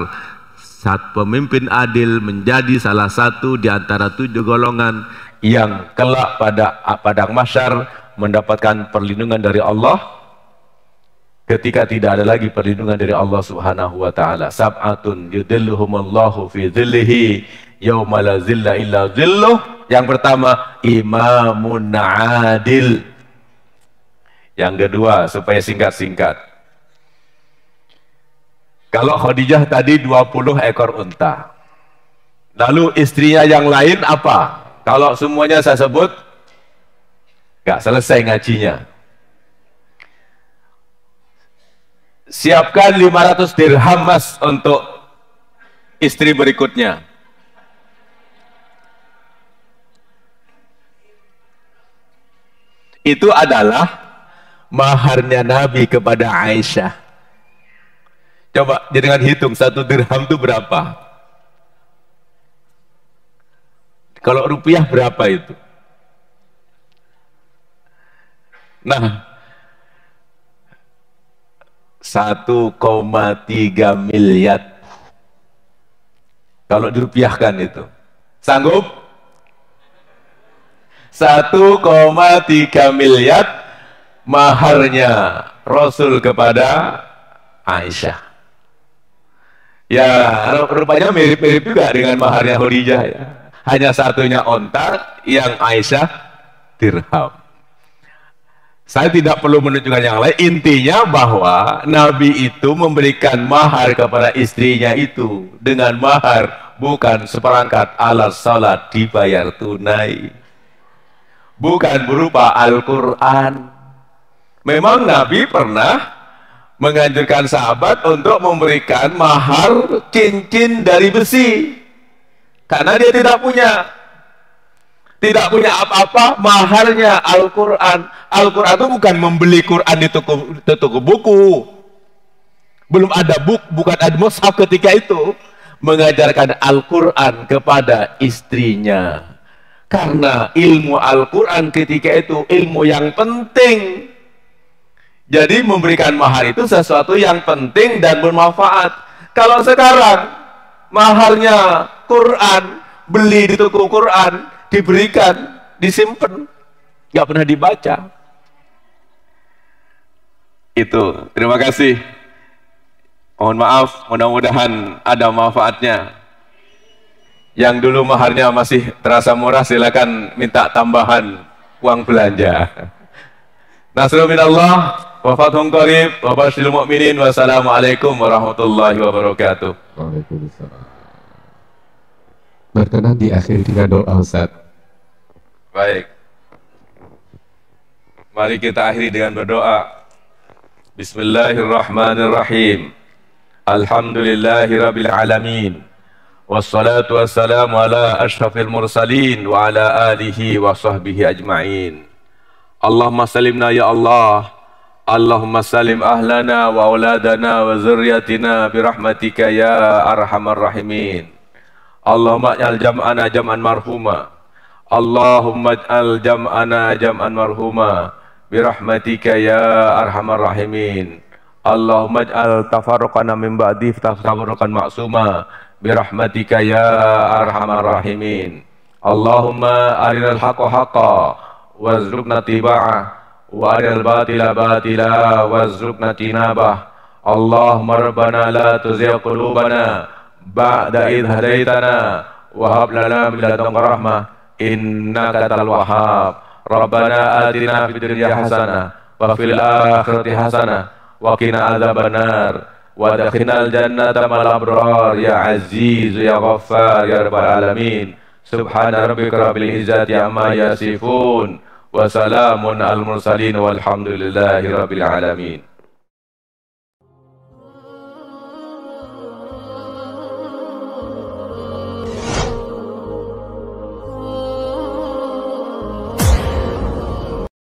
Saat pemimpin adil menjadi salah satu di antara 7 golongan yang kelak pada padang mahsyar mendapatkan perlindungan dari Allah ketika tidak ada lagi perlindungan dari Allah Subhanahu wa taala. Sab'atun yudhilluhumullahu fi dhillihi yauma la zilla illa dhilluh. Yang pertama, imamun adil. Yang kedua, supaya singkat-singkat, kalau Khadijah tadi 20 ekor unta, lalu istrinya yang lain apa? Kalau semuanya saya sebut, gak selesai ngajinya. Siapkan 500 dirham mas untuk istri berikutnya. Itu adalah maharnya Nabi kepada Aisyah. Coba dengan hitung 1 dirham itu berapa? Kalau rupiah berapa itu? Nah, 1,3 miliar. Kalau dirupiahkan itu. Sanggup? 1,3 miliar maharnya Rasul kepada Aisyah. Ya, rupanya mirip-mirip juga dengan maharnya Khadijah ya. Hanya satunya onta, yang Aisyah dirham. Saya tidak perlu menunjukkan yang lain. Intinya bahwa Nabi itu memberikan mahar kepada istrinya itu dengan mahar bukan seperangkat alat salat dibayar tunai, bukan berupa Al-Quran. Memang Nabi pernah menganjurkan sahabat untuk memberikan mahar cincin dari besi karena dia tidak punya apa-apa, maharnya Al-Quran. Al-Quran itu bukan membeli Quran di toko buku. Belum ada bukan ada mushaf ketika itu. Mengajarkan Al-Quran kepada istrinya. Karena ilmu Al-Quran ketika itu ilmu yang penting. Jadi memberikan mahar itu sesuatu yang penting dan bermanfaat. Kalau sekarang maharnya Quran, beli di toko Quran, diberikan, disimpan, nggak pernah dibaca. Itu, terima kasih. Mohon maaf, mudah-mudahan ada manfaatnya. Yang dulu maharnya masih terasa murah, silakan minta tambahan uang belanja. Nasrul minallah, wa fathun qarib, wa basyiril mu'minin, wassalamualaikum warahmatullahi wabarakatuh. Waalaikumsalam. Berkenan diakhiri dengan doa Ustaz. Baik. Mari kita akhiri dengan berdoa. Bismillahirrahmanirrahim. Alhamdulillahirabbil alamin. Wassalatu wassalamu ala asyrafil mursalin wa ala alihi wa sahbihi ajma'in. Allahumma salimna ya Allah. Allahumma salim ahlana wa auladana wa zurriyatina birahmatika ya arhamar rahimin. Allahumma ij'al jam'ana jam'an marhuma. Allahumma ij'al jam'ana jam'an marhuma birahmatika ya arhamar rahimin. Allahumma ij'al tafarruqana min ba'di tafarruqan ma'suma birahmatika ya arhamar rahimin. Allahumma arinal haqqa haqqan warzuqna tiba'ah wa arinal batila batila warzuqna tinabah. Allahumma rabbana la tuzigh qulubana ba'da idh hadaitana wa hab lana min ladunka rahmah innaka antal wahhab. Rabbana atina fid dunya hasanah wa fil akhirati hasanah wa qina adzabannar wa adkhilnal jannata ma'al abrar ya aziz ya ghaffar ya rabbal alamin. Subhana rabbika rabbil izzati amma yasifun wa salamun al mursalin walhamdulillahi rabbil alamin.